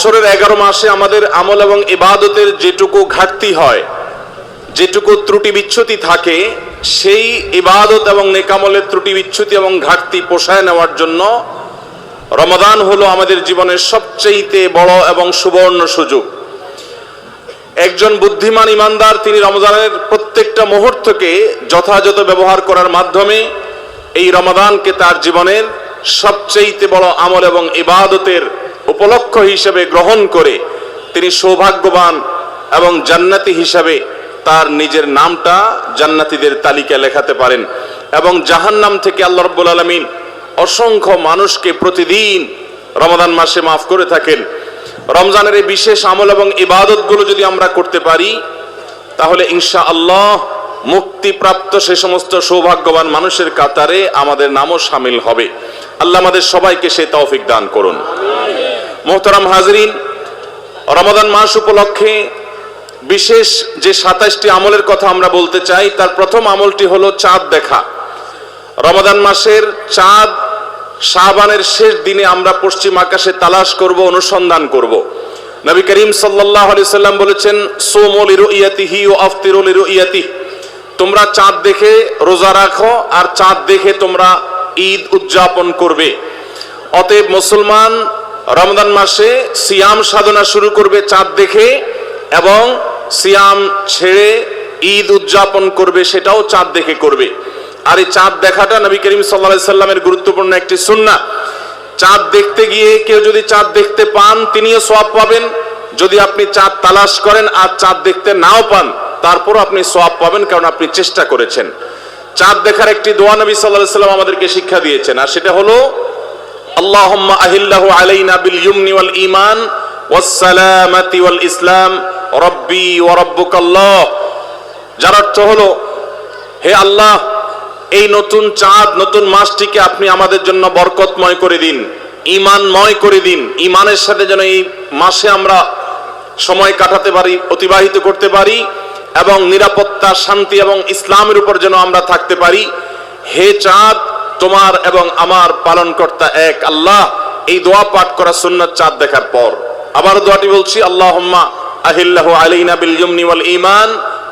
বছরের 11 মাসে আমাদের আমল এবং ইবাদতের যেটুকু ঘাটতি হয়, যেটুকু ত্রুটি বিচ্যুতি থাকে, সেই ইবাদত এবং নেকামলের ত্রুটি বিচ্যুতি এবং ঘাটতি পোষায় নেওয়ার জন্য রমাদান হলো আমাদের জীবনের সবচেয়ে বড় এবং সুবর্ণ সুযোগ। একজন বুদ্ধিমান ইমানদার তিনি রমজানের প্রত্যেকটা মুহূর্তকে যথাযথ ব্যবহার করার মাধ্যমে এই রমাদানকে তার জীবনের সবচেয়ে বড় আমল এবং ইবাদতের উপলক্ষ হিসেবে গ্রহণ করে তিনি সৌভাগ্যবান এবং জান্নাতি হিসাবে তার নিজের নামটা জান্নাতীদের তালিকায় লেখাতে পারেন এবং জাহান্নাম থেকে আল্লাহ রাব্বুল আলামিন অসংখ্য মানুষকে প্রতিদিন রমাদান মাসে মাফ করে থাকেন। রমজানের এই বিশেষ আমল এবং ইবাদতগুলো যদি আমরা করতে পারি তাহলে ইনশাআল্লাহ মুক্তিপ্রাপ্ত সে সমস্ত সৌভাগ্যবান মানুষের কাতারে আমাদের নামও শামিল হবে। আল্লাহ আমাদের সবাইকে সেই তৌফিক দান করুন। মোহতারাম হাজরিন, রমাদান মাস উপলক্ষে বিশেষ যে 27টি আমলের কথা আমরা বলতে চাই, তার প্রথম আমলটি হলো চাঁদ দেখা। রমাদান মাসের চাঁদ শাবানের শেষ দিনে আমরা পশ্চিম আকাশে তালাশ করব, অনুসন্ধান করব। নবী করিম সাল্লাল্লাহু আলাইহি সাল্লাম বলেছেন, সুমু লিরুইয়াতিহি ওয়া আফতিরু লিরুইয়াতিহি, তোমরা চাঁদ দেখে রোজা রাখো আর চাঁদ দেখে তোমরা ঈদ উদযাপন করবে। অতএব মুসলমান রমজান মাসে সিয়াম সাধনা শুরু করবে চাঁদ দেখে এবং সিয়াম ছেড়ে ঈদ উদযাপন করবে, সেটাও চাঁদ দেখে করবে। আর এই চাঁদ দেখাটা নবী করিম সাল্লাল্লাহু আলাইহি সাল্লামের গুরুত্বপূর্ণ একটি সুন্নাহ। চাঁদ দেখতে গিয়ে কেউ যদি চাঁদ দেখতে পান তিনিও সওয়াব পাবেন। যদি আপনি চাঁদ তালাশ করেন আর চাঁদ দেখতে নাও পান তারপরও আপনি সওয়াব পাবেন, কারণ আপনি চেষ্টা করেছেন। চাঁদ দেখার একটি দোয়া নবী সাল্লাল্লাহু আলাইহি সাল্লাম আমাদেরকে শিক্ষা দিয়েছেন, আর সেটা হলো আল্লাহুম্মা আহিল্লাহু আলাইনা বিল ইয়ুমনি ওয়াল ঈমান ওয়াস সালামাতি ওয়াল ইসলাম রব্বি ওয়া রাব্বুকাল্লাহ। যার অর্থ হলো, হে আল্লাহ, এই নতুন চাঁদ নতুন মাসটিকে আপনি আমাদের জন্য বরকতময় করে দিন, ঈমানময় করে দিন। ঈমানের সাথে যেন এই মাসে আমরা সময় কাটাতে পারি, অতিবাহিত করতে পারি এবং নিরাপত্তা, শান্তি এবং ইসলামের উপর যেন আমরা থাকতে পারি। হে চাঁদ, তোমার এবং আমার পালনকর্তা এক আল্লাহ। এই দোয়া পাঠ করা সুন্নাত চাঁদ দেখার পর। আবার দোয়াটি বলছি, আল্লাহুম্মা আহিল্লাহু আলাইনা বিল ইয়ুমনি ওয়াল ঈমান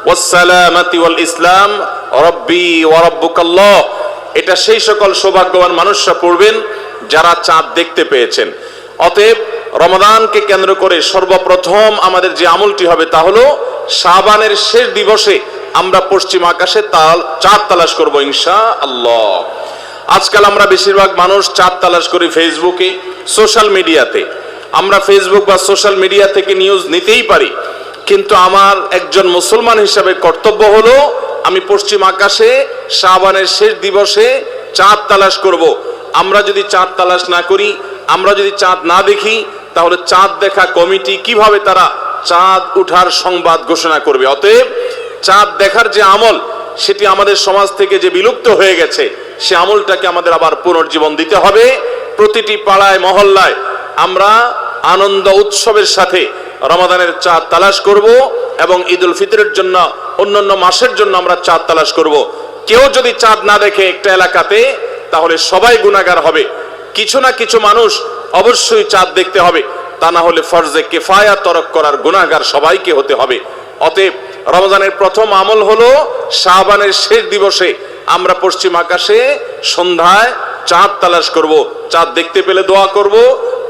ওয়াস সালামাতি ওয়াল ইসলাম রব্বি ওয়া রাব্বুকাল্লাহ। এটা সেই সকল সৌভাগ্যবান মানুষরা পড়বেন যারা চাঁদ দেখতে পেয়েছেন। অতএব রমাদানকে কেন্দ্র করে সর্বপ্রথম আমাদের যে আমলটি হবে তা হলো শাবানের শেষ দিবসে আমরা পশ্চিম আকাশে চাঁদ তালাশ করব ইনশাআল্লাহ। আজকাল আমরা বেশিরভাগ মানুষ চাঁদ তালাশ করি ফেসবুকে, সোশ্যাল মিডিয়াতে। আমরা ফেসবুক বা সোশ্যাল মিডিয়া থেকে নিউজ নিতেই পারি, কিন্তু আমার একজন মুসলমান হিসাবে কর্তব্য হলো আমি পশ্চিম আকাশে শাবানের শেষ দিবসে চাঁদ তালাশ করব। আমরা যদি চাঁদ তালাশ না করি, আমরা যদি চাঁদ না দেখি, তাহলে চাঁদ দেখা কমিটি কিভাবে তারা চাঁদ উঠার সংবাদ ঘোষণা করবে? অতএব চাঁদ দেখার যে আমল, সেটি আমাদের সমাজ থেকে যে বিলুপ্ত হয়ে গেছে, সে আমলটাকে আমাদের আবার পুনর্জীবন দিতে হবে। প্রতিটি পাড়ায় মহল্লায় আমরা আনন্দ উৎসবের সাথে রমাদানের চাঁদ তালাশ করব এবং ঈদুল ফিতরের জন্য, অন্যান্য মাসের জন্য আমরা চাঁদ তালাশ করব। কেউ যদি চাঁদ না দেখে একটা এলাকাতে, তাহলে সবাই গুনাহগার হবে। কিছু না কিছু মানুষ অবশ্যই চাঁদ দেখতে হবে, তা না হলে ফরজে কিফায়া তরক করার গুনাহগার সবাইকে হতে হবে। অতএব রমজানের প্রথম আমল হলো শাবানের শেষ দিবসে আমরা পশ্চিম আকাশে সন্ধ্যায় চাঁদ তালাশ করব। চাঁদ দেখতে পেলে দোয়া করব,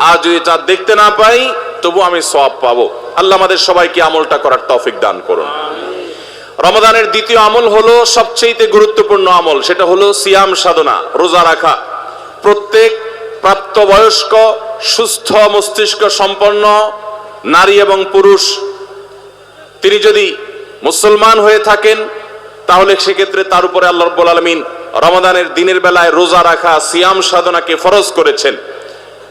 আর যদি চাঁদ দেখতে না পাই তবু আমি সওয়াব পাবো। আল্লাহ আমাদের সবাইকে আমলটা করার তৌফিক দান করুন। রমাদানের দ্বিতীয় আমল হলো সবচেয়ে গুরুত্বপূর্ণ আমল, সেটা হলো সিয়াম সাধনা, রোজা রাখা। প্রত্যেক প্রাপ্তবয়স্ক সুস্থ মস্তিষ্ক সম্পন্ন নারী এবং পুরুষ তিনি যদি মুসলমান হয়ে থাকেন, তাহলে সেক্ষেত্রে তার উপরে আল্লাহ রাব্বুল আলামিন রমাদানের দিনের বেলায় রোজা রাখা, সিয়াম সাধনাকে ফরজ করেছেন।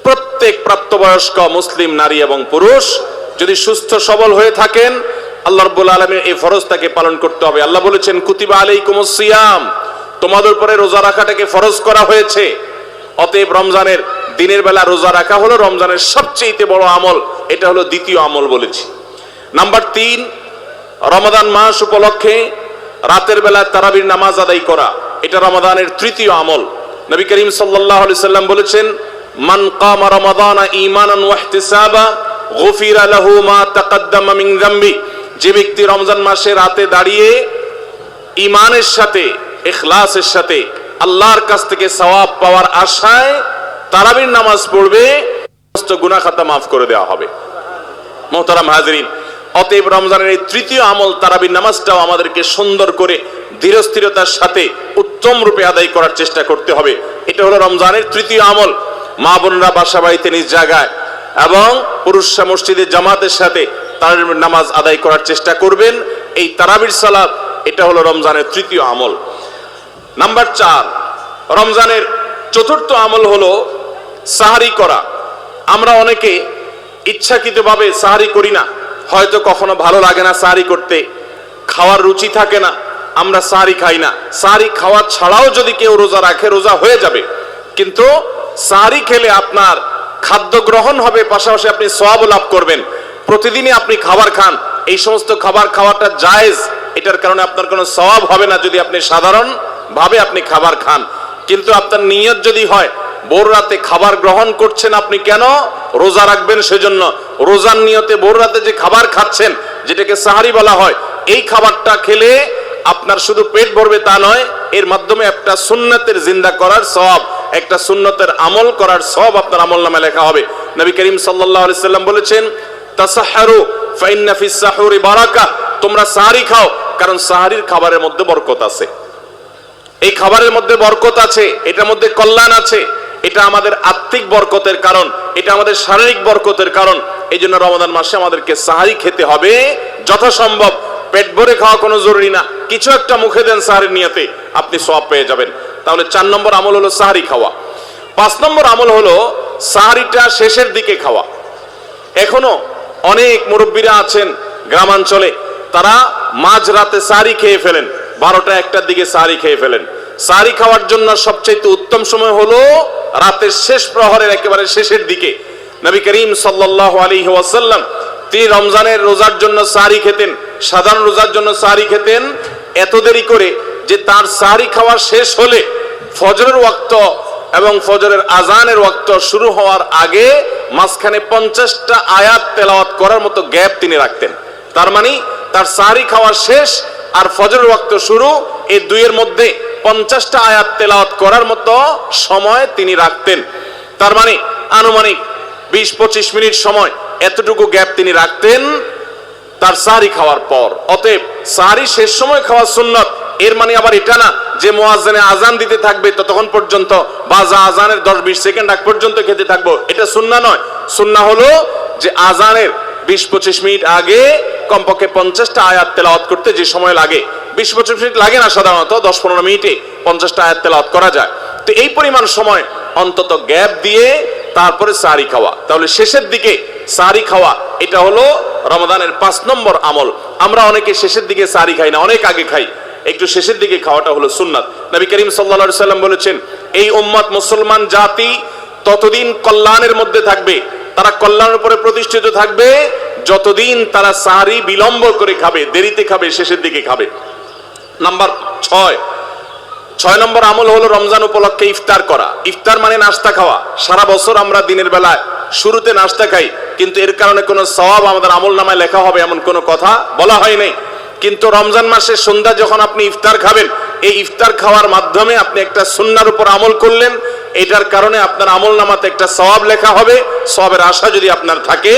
প্রত্যেক প্রাপ্তবয়স্ক মুসলিম নারী এবং পুরুষ যদি সুস্থ সবল হয়ে থাকেন, আল্লাহ রাব্বুল আলামিন এই ফরজটাকে পালন করতে হবে। আল্লাহ বলেছেন, কুতিবা আলাইকুমুস সিয়াম, তোমাদের উপরে রোজা রাখাটাকে ফরজ করা হয়েছে। অতএব রমজানের দিনের বেলা রোজা রাখা হলো রমজানের সবচেয়ে বড় আমল। এটা হলো দ্বিতীয় আমল বলেছি। নাম্বার 3, রমাদান মাস উপলক্ষে রাতের বেলা তারাবির নামাজ আদায় করা, এটা রমাদানের তৃতীয় আমল। নবী করিম সাল্লাল্লাহু আলাইহি সাল্লাম বলেছেন, মান কামা রমাদানা ঈমানান ওয়া ইহতিসাবা গুফিরা লাহু মা তাকাদ্দামা মিন যামবি। যে ব্যক্তি রমজান মাসে রাতে দাঁড়িয়ে ঈমানের সাথে ইখলাসের সাথে আল্লাহর কাছ থেকে সওয়াব পাওয়ার আশায় তারাবির নামাজ পড়বে, সমস্ত গুনাহ খাতা মাফ করে দেওয়া হবে। মুহতারাম হাজিরিন, অতএব রমজানের এই তৃতীয় আমল তারাবির নামাজটাও আমাদেরকে সুন্দর করে ধীরস্থিরতার সাথে উত্তম রূপে আদায় করার চেষ্টা করতে হবে। এটা হলো রমজানের তৃতীয় আমল। মা বোনরা বাসা বাড়িতে নিজ জায়গায় এবং পুরুষরা মসজিদে জামাতের সাথে তারাবির নামাজ আদায় করার চেষ্টা করবেন। এই তারাবির সালাত এটা হলো রমজানের তৃতীয় আমল। নাম্বার 4, রমজানের চতুর্থ আমল হলো সাহারি করা। আমরা অনেকে ইচ্ছাকৃতভাবে সাহারি করি না, হয়তো কখনো ভালো লাগে না সাহারি করতে, খাওয়ার রুচি থাকে না, আমরা সাহারি খাই না। সাহারি খাওয়া ছাড়াও যদি কেউ রোজা রাখে, রোজা হয়ে যাবে, কিন্তু সাহারি খেলে আপনার খাদ্য গ্রহণ হবে, পাশাপাশি আপনি সওয়াব লাভ করবেন। প্রতিদিনই আপনি খাবার খান, এই সমস্ত খাবার খাওয়াটা জায়েজ, এটার কারণে আপনার কোনো সওয়াব হবে না যদি আপনি সাধারণ ভাবে আপনি খাবার খান। কিন্তু আপনার নিয়ত যদি হয় ভোর রাতে খাবার গ্রহণ করছেন, আপনি কেন রোজা রাখবেন, সেজন্য রোজার নিয়তে ভোর রাতে যে খাবার খাচ্ছেন, যেটাকে সাহারি বলা হয়, এই খাবারটা খেলে আপনার শুধু পেট ভরবে তা নয়, এর মাধ্যমে একটা সুন্নতের জিন্দা করার সওয়াব, একটা সুন্নতের আমল করার সওয়াব আপনার আমলনামায় লেখা হবে। নবী করিম সাল্লাল্লাহু আলাইহি সাল্লাম বলেছেন, তাসাহহারু ফাইন্না ফিস সাহুরি বারাকা, তোমরা সাহারি খাও, কারণ সাহারির খাবারের মধ্যে বরকত আছে। এই খাবারের মধ্যে বরকত আছে, এটার মধ্যে কল্যাণ আছে, এটা আমাদের আত্মিক বরকতের কারণ, এটা আমাদের শারীরিক বরকতের কারণ। এই জন্য রমাদান মাসে আমাদেরকে সাহারি খেতে হবে যথাসম্ভব। পেট ভরে খাওয়া কোনো জরুরি না, কিছু একটা মুখে দেন সাহারির নিয়তে, আপনি সওয়াব পেয়ে যাবেন। তাহলে 4 নম্বর আমল হলো সাহারি খাওয়া। 5 নম্বর আমল হলো সাহারিটা শেষের দিকে খাওয়া। এখনো অনেক মুরব্বীরা আছেন গ্রামাঞ্চলে, তারা মাঝ রাতে সাহারি খেয়ে ফেলেন, 12টা 1টার দিকে সাহারি খেয়ে ফেলেন। সাহারি খাওয়ার জন্য সবচেয়ে উত্তম সময় হলো রাতের শেষ প্রহরের একেবারে শেষের দিকে। নবী করিম সাল্লাল্লাহু আলাইহি ওয়াসাল্লাম তিনি রমজানের রোজার জন্য সাহারি খেতেন, সাধারণ রোজার জন্য সাহারি খেতেন এত দেরি করে যে তার সাহারি খাওয়া শেষ হলে ফজরের ওয়াক্ত এবং ফজরের আজানের ওয়াক্ত শুরু হওয়ার আগে মাঝখানে 50টা আয়াত তেলাওয়াত করার মতো গ্যাপ তিনি রাখতেন। তার মানে তার সাহারি খাওয়া শেষ আর ফজরের ওয়াক্ত শুরু, এই দুইয়ের মধ্যে 50টা আয়াত তেলাওয়াত করার মতো সময় তিনি রাখতেন। তার মানে আনুমানিক 20-25 মিনিট সময়, এতটুকু গ্যাপ তিনি রাখতেন তার সাহারি খাওয়ার পর। অতএব সাহারি শেষ সময় খাওয়া সুন্নত। এর মানে আবার এটা না যে মুয়াজ্জিনে আজান দিতে থাকবে ততক্ষণ পর্যন্ত বা আজানের 10-20 সেকেন্ড আগ পর্যন্ত খেতে থাকবো, এটা সুন্নাহ নয়। সুন্নাহ হলো যে আজানের 20-25 মিনিট আগে কমপক্ষে 50টা আয়াত তেলাওয়াত করতে যে সময় লাগে, 20-25 মিনিট লাগে না, সাধারণত 10-15 মিনিটে 50টা আয়াত তেলাওয়াত করা যায়। তো এই পরিমাণ সময় অন্তত গ্যাপ দিয়ে তারপরে সাহারি খাওয়া, তাহলে শেষের দিকে সাহারি খাওয়া, এটা হলো রমাদানের 5 নম্বর আমল। আমরা অনেকে শেষের দিকে সাহারি খাই না, অনেক আগে খাই, একটু শেষের দিকে খাওয়াটা হলো সুন্নাত। নবী করিম সাল্লাল্লাহু আলাইহি সাল্লাম বলেছেন, এই উম্মত মুসলমান জাতি ততদিন কল্যাণের মধ্যে থাকবে, তারা কল্যাণের উপরে প্রতিষ্ঠিত থাকবে যতদিন তারা সাহারি বিলম্ব করে খাবে, দেরিতে খাবে, শেষের দিকে খাবে। নাম্বার 6 নম্বর আমল হলো রমজান উপলক্ষে ইফতার করা। ইফতার মানে নাস্তা খাওয়া। সারা বছর আমরা দিনের বেলায় শুরুতে নাস্তা খাই, কিন্তু এর কারণে কোনো সওয়াব আমাদের আমল নামায় লেখা হবে এমন কোনো কথা বলা হয় নাই। কিন্তু রমজান মাসের সন্ধ্যা যখন আপনি ইফতার খাবেন, এই ইফতার খাওয়ার মাধ্যমে আপনি একটা সুন্নাহর উপর আমল করলেন, এটার কারণে আপনার আমল নামাতে একটা সওয়াব লেখা হবে। সওয়াবের আশা যদি আপনার থাকে,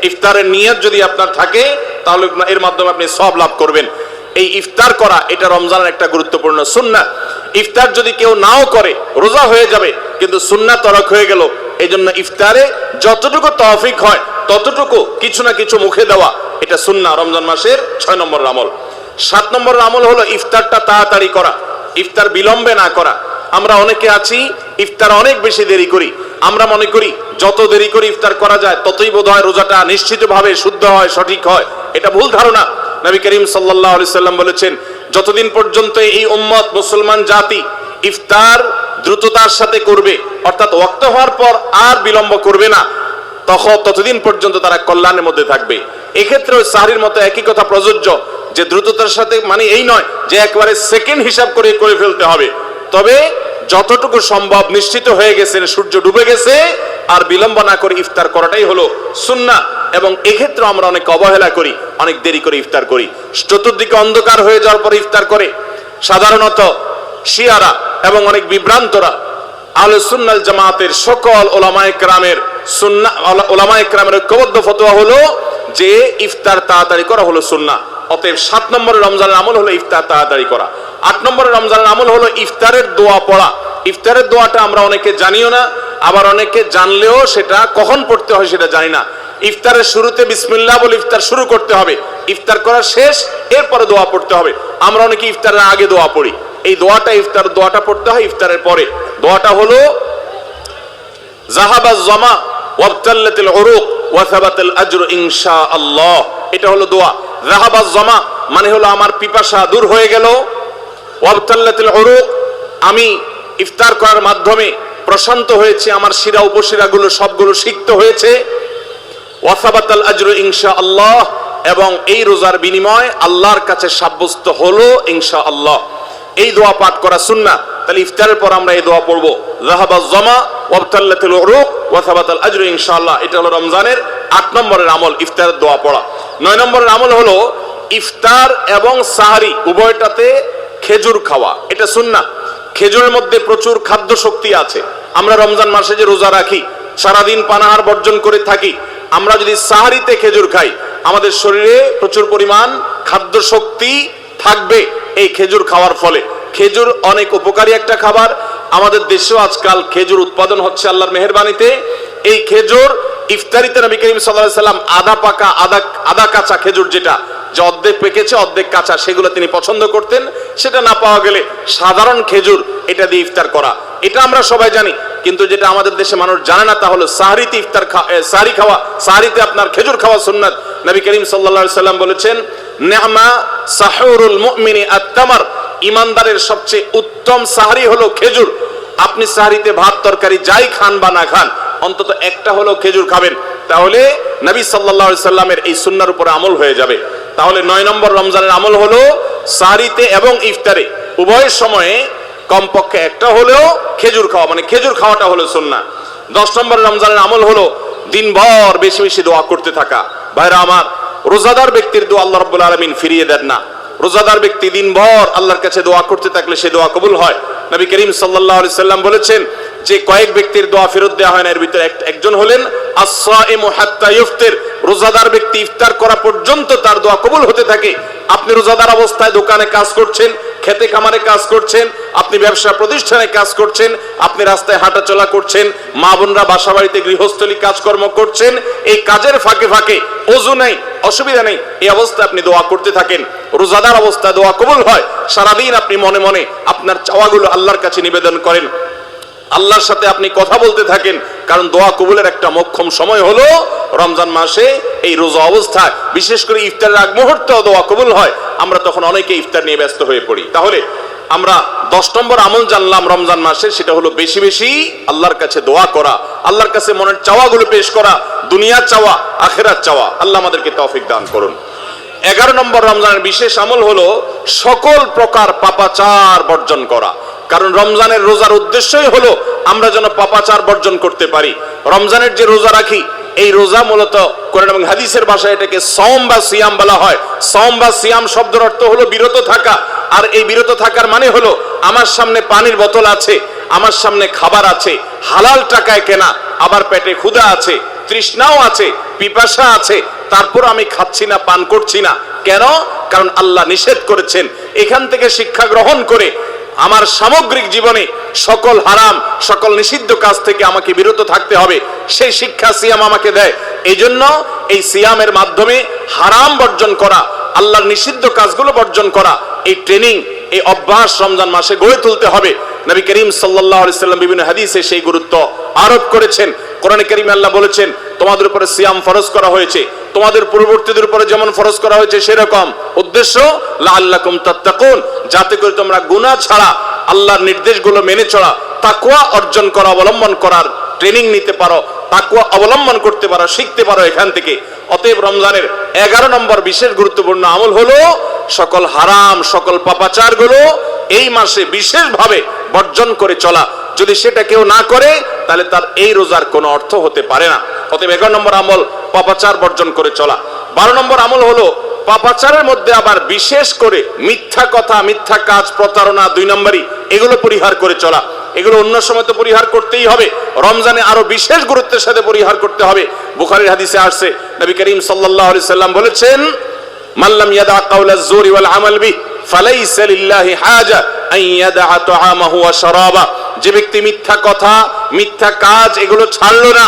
ইফতারের নিয়ত যদি আপনার থাকে, তাহলে এর মাধ্যমে আপনি সওয়াব লাভ করবেন। এই ইফতার করা এটা রমজানের একটা গুরুত্বপূর্ণ সুন্নাহ। ইফতার যদি কেউ নাও করে রোজা হয়ে যাবে, কিন্তু সুন্নাহ তরক হয়ে গেল। এই জন্য ইফতারে যতটুকু তৌফিক হয় ততটুকু কিছু না কিছু মুখে দেওয়া, এটা সুন্নাহ, রমজান মাসের 6 নম্বর আমল। 7 নম্বর আমল হলো ইফতারটা তাড়াতাড়ি করা, ইফতার বিলম্বে না করা। আমরা অনেকে আছি ইফতার অনেক বেশি দেরি করি, আমরা মনে করি যত দেরি করে ইফতার করা যায় ততই বোধহয় রোজাটা নিশ্চিতভাবে শুদ্ধ হয়, সঠিক হয়। এটা ভুল ধারণা। নবী করিম সাল্লাল্লাহু আলাইহি সাল্লাম বলেছেন, যতদিন পর্যন্ত এই উম্মত মুসলমান জাতি ইফতার দ্রুততার সাথে করবে, অর্থাৎ ওয়াক্ত হওয়ার পর আর বিলম্ব করবে না, ততদিন পর্যন্ত তারা কল্যাণের মধ্যে থাকবে। এক্ষেত্রে সাহরির মতো একই কথা প্রযোজ্য, যে দ্রুততার সাথে মানে এই নয় যে একবারে সেকেন্ড হিসাব করে ফেলতে হবে। তবে যতটুকু সম্ভব নিশ্চিত হয়ে গেছেন সূর্য ডুবে গেছে আর বিলম্ব না করে ইফতার করাটাই হলো সুন্নাহ। এবং এক্ষেত্রে আমরা অনেক অবহেলা করি, অনেক দেরি করে ইফতার করি, চতুর্দিকে অন্ধকার হয়ে যাওয়ার পরে ইফতার করে। সাধারণত শিয়ারা এবং অনেক বিভ্রান্তরা আহলে সুন্নাত জামাতের সকল ওলামায়ে কেরামের ওলামায়ে কেরামের ঐক্যবদ্ধ ফতোয়া হলো যে ইফতার তাড়াতাড়ি করা হলো সুন্নাহ। অতএব 7 নম্বরের রমজানের আমল হলো ইফতার তাড়াতাড়ি করা। 8 নম্বরের রমজানের আমল হলো ইফতারের দোয়া পড়া। ইফতারের দোয়াটা আমরা অনেকে জানিও না, আবার অনেকে জানলেও সেটা কখন পড়তে হয় সেটা জানি না। ইফতারের শুরুতে বিসমিল্লাহ বলে ইফতার শুরু করতে হবে, ইফতার করা শেষ এরপরে দোয়া পড়তে হবে। আমরা অনেকে ইফতারের আগে দোয়া পড়ি, এই দোয়াটা ইফতার দোয়াটা পড়তে হয় ইফতারের পরে। দোয়াটা হলো যাহাবাজ জামা ওয়াবতাল্লাতিল উরুক ওয়া সাবাতাল আজরু ইনশাআল্লাহ। এটা হলো দোয়া। যাহাবাজ জামা মানে হলো আমার পিপাসা দূর হয়ে গেল, ওয়াবতাল্লাতিল উরুক আমি ইফতার করার মাধ্যমে প্রশান্ত হয়েছে, আমার শিরা উপশিরাগুলো সবগুলো সিক্ত হয়েছে, ওয়া সাবাতাল আজরু ইনশাআল্লাহ এবং এই রোজার বিনিময় আল্লাহর কাছে সাব্যস্ত হলো ইনশাআল্লাহ। এই দোয়া পাঠ করা সুন্নাহ। তাহলে ইফতারের পর আমরা এই দোয়া পড়বো, যাহাবাজ জামা ওয়াবতাল্লাতিল উরুক ওয়া সাবাতাল আজরু ইনশাআল্লাহ। এটা হলো রমজানের 8 নম্বরের আমল, ইফতারের দোয়া পড়া। 9 নম্বরের আমল হলো ইফতার এবং সাহরি উভয়টাতে খেজুর খাওয়া। এটা সুন্নাহ। খেজুরের মধ্যে প্রচুর খাদ্য শক্তি আছে। আমরা রমজান মাসে যে রোজা রাখি, সারাদিন পানাহার বর্জন করে থাকি, আমরা যদি সাহরিতে খেজুর খাই আমাদের শরীরে প্রচুর পরিমাণ খাদ্য শক্তি থাকবে এই খেজুর খাওয়ার ফলে। খেজুর অনেক উপকারী একটা খাবার। আমাদের দেশেও আজকাল খেজুর উৎপাদন হচ্ছে আল্লাহর মেহেরবানিতে। এই খেজুর ইফতারিতে নবী করিম সাল্লাল্লাহু আলাইহি সাল্লাম আধা পাকা আধা কাঁচা খেজুর, যেটা যে অর্ধেক পেকেছে অর্ধেক কাঁচা, সেগুলো তিনি পছন্দ করতেন। সেটা না পাওয়া গেলে সাধারণ খেজুর এটা দিয়ে ইফতার করা, এটা আমরা সবাই জানি। কিন্তু যেটা আমাদের দেশে মানুষ জানে না তা হলো সাহরিতে সাহরি খাওয়া, সাহরিতে আপনার খেজুর খাওয়া সুন্নাত। নবী করিম সাল্লাল্লাহু আলাইহি সাল্লাম বলেছেন, নি'মা সাহুরুল মুমিনি আত-তামার, ইমানদারের সবচেয়ে উত্তম সাহরি হলো খেজুর। আপনি সাহরিতে ভাত তরকারি যাই খান বা না খান, অন্তত একটা হলো খেজুর খাবেন, তাহলে নবী সাল্লাল্লাহু আলাইহি সাল্লামের এই সুন্নাহর উপরে আমল হয়ে যাবে। তাহলে 9 নম্বর রমজানের আমল হলো সাহরিতে এবং ইফতারে উভয় সময়ে কমপক্ষে একটা হলেও খেজুর খাওয়া, মানে খেজুর খাওয়াটা হলো সুন্নাহ। 10 নম্বর রমজানের আমল হলো দিনভর বেশি বেশি দোয়া করতে থাকা। ভাইরা আমার, রোজাদার ব্যক্তির দোয়া আল্লাহ রাব্বুল আলামিন ফিরিয়ে দেন না। রোজাদার ব্যক্তি দিনভর আল্লাহর কাছে দোয়া করতে থাকলে সে দোয়া কবুল হয়। নবী করিম সাল্লাল্লাহু আলাইহি সাল্লাম বলেছেন যে কয়েক ব্যক্তির দোয়া ফেরত দেওয়া হয় না, এর ভিতরে একজন হলেন আস-সাইমু হাত্তা ইফতির, রোজাদার ব্যক্তি ইফতার করা পর্যন্ত তার দোয়া কবুল হতে থাকে। আপনি রোজাদার অবস্থায় দোকানে কাজ করছেন, খেতে খামারে কাজ করছেন, আপনি ব্যবসা প্রতিষ্ঠানে কাজ করছেন, আপনি রাস্তায় হাঁটাচলা করছেন, মা বোনরা বাসা বাড়িতে গৃহস্থলী কাজকর্ম করছেন, এই কাজের ফাঁকে ফাঁকে ওযু নেই, অসুবিধা নেই, এই অবস্থায় আপনি দোয়া করতে থাকেন। রোজাদার অবস্থায় দোয়া কবুল হয়। সারাদিন আপনি মনে মনে আপনার চাওয়াগুলো আল্লাহর কাছে নিবেদন করেন, আল্লাহর সাথে আপনি কথা বলতে থাকেন, কারণ দোয়া কবুলের একটা মোক্ষম সময় হলো রমজান মাসে এই রোজা অবস্থায়। বিশেষ করে ইফতারের আগ মুহূর্তে দোয়া কবুল হয়, আমরা তখন অনেকে ইফতার নিয়ে ব্যস্ত হয়ে পড়ি। তাহলে আমরা 10 নম্বর আমল জানলাম রমজান মাসে, সেটা হলো বেশি বেশি আল্লাহর কাছে দোয়া করা, আল্লাহর কাছে মনের চাওয়াগুলো পেশ করা, দুনিয়ার চাওয়া আখিরাত চাওয়া। আল্লাহ আমাদেরকে তৌফিক দান করুন। 11 নম্বর রমজানের বিশেষ আমল হলো সকল প্রকার পাপাচার বর্জন করা। কারণ রমজানের রোজার উদ্দেশ্যই হলো আমরা যেন পাপাচার বর্জন করতে পারি। রমজানের যে রোজা রাখি, এই রোজা মূলত কোরআন এবং হাদিসের ভাষায় এটাকে সওম বা সিয়াম বলা হয়। সওম বা সিয়াম শব্দের অর্থ হলো বিরত থাকা। আর এই বিরত থাকার মানে হলো আমার সামনে পানির বোতল আছে, আমার সামনে খাবার আছে, হালাল টাকায় কেনা, আবার পেটে ক্ষুধা আছে, তৃষ্ণাও আছে, পিপাসা আছে, তারপর আমি খাচ্ছি না, পান করছি না। কেন? কারণ আল্লাহ নিষেধ করেছেন। এখান থেকে শিক্ষা গ্রহণ করে আমার সামগ্রিক জীবনে সকল হারাম, সকল নিষিদ্ধ কাজ থেকে আমাকে বিরত থাকতে হবে, সেই শিক্ষা সিয়াম আমাকে দেয়। এই জন্য এই সিয়ামের মাধ্যমে হারাম বর্জন করা, আল্লাহর নিষিদ্ধ কাজগুলো বর্জন করা, এই ট্রেনিং, এই অভ্যাস রমজান মাসে গড়ে তুলতে হবে। নবী করিম সাল্লাল্লাহু আলাইহি সাল্লাম বিভিন্ন হাদিসে সেই গুরুত্ব আরোপ করেছেন। কোরআনে কারিমে আল্লাহ বলেছেন, তোমাদের উপরে সিয়াম ফরজ করা হয়েছে, তোমাদের পূর্ববর্তীদের উপরে যেমন ফরজ করা হয়েছে সেরকম। উদ্দেশ্য লাআল্লাকুম তাত্তাকুন, যাতে করে তোমরা গুনাহ ছাড়া আল্লাহর নির্দেশগুলো মেনে চলা, তাকওয়া অর্জন করা, অবলম্বন করার ট্রেনিং নিতে পারো, তাকওয়া অবলম্বন করতে পারো, শিখতে পারো এখান থেকে। অতএব রমজানের 11 নম্বর বিশেষ গুরুত্বপূর্ণ আমল হলো সকল হারাম, সকল পাপাচারগুলো এই মাসে বিশেষভাবে বর্জন করে চলা। যদি সেটা কেউ না করে তাহলে তার এই রোজার কোনো অর্থ হতে পারে না। অতএব 11 নম্বর আমল পাপাচার বর্জন করে চলা। 12 নম্বর আমল হলো পাপাচারের মধ্যে আবার বিশেষ করে মিথ্যা কথা, মিথ্যা কাজ, প্রতারণা 2 নম্বরই, এগুলো পরিহার করে চলা। এগুলো অন্য সময় তো পরিহার করতেই হবে, রমজানে আরো বিশেষ গুরুত্বের সাথে পরিহার করতে হবে। বুখারীর হাদিসে আসছে, নবী করিম সাল্লাল্লাহু আলাইহি সাল্লাম বলেছেন, মান লাম ইয়াদা কাওলাজ জুরি ওয়াল আমাল বিহি ফালাইসা লিল্লাহি হাজা আন ইয়াদা তাআমাহু ওয়া শারাবা। যে ব্যক্তি মিথ্যা কথা, মিথ্যা কাজ এগুলো ছাড়লো না,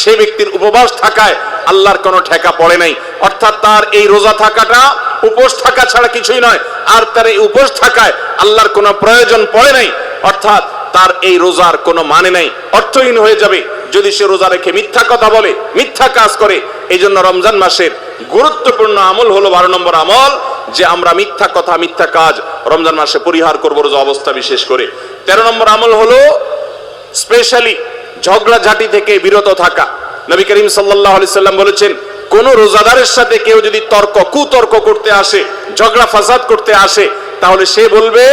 সেই ব্যক্তির উপবাস থাকায় আল্লাহর কোনো ঠেকা পড়ে নাই। অর্থাৎ তার এই রোজা থাকাটা উপোস থাকা ছাড়া কিছুই নয়, আর তার এই উপোস থাকায় আল্লাহর কোনো প্রয়োজন পড়ে নাই। অর্থাৎ তার এই রোজার কোনো মানে নাই, অর্থহীন হয়ে যাবে যদি সে রোজা রেখে মিথ্যা কথা বলে, মিথ্যা কাজ করে। এই জন্য রমজান মাসের গুরুত্বপূর্ণ আমল হলো 12 নম্বর আমল, যে আমরা মিথ্যা কথা, মিথ্যা কাজ রমজান মাসে পরিহার করবো রোজা অবস্থা বিশেষ করে। 13 নম্বর আমল হলো স্পেশালি ঝগড়াঝাটি থেকে বিরত থাকা। নবী করিম সাল্লাল্লাহু আলাইহি সাল্লাম বলেছেন, কোন রোজাদারের সাথে কেউ যদি কুতর্ক করতে আসে, ঝগড়া ফাসাদ করতে আসে, তাহলে সে বলবে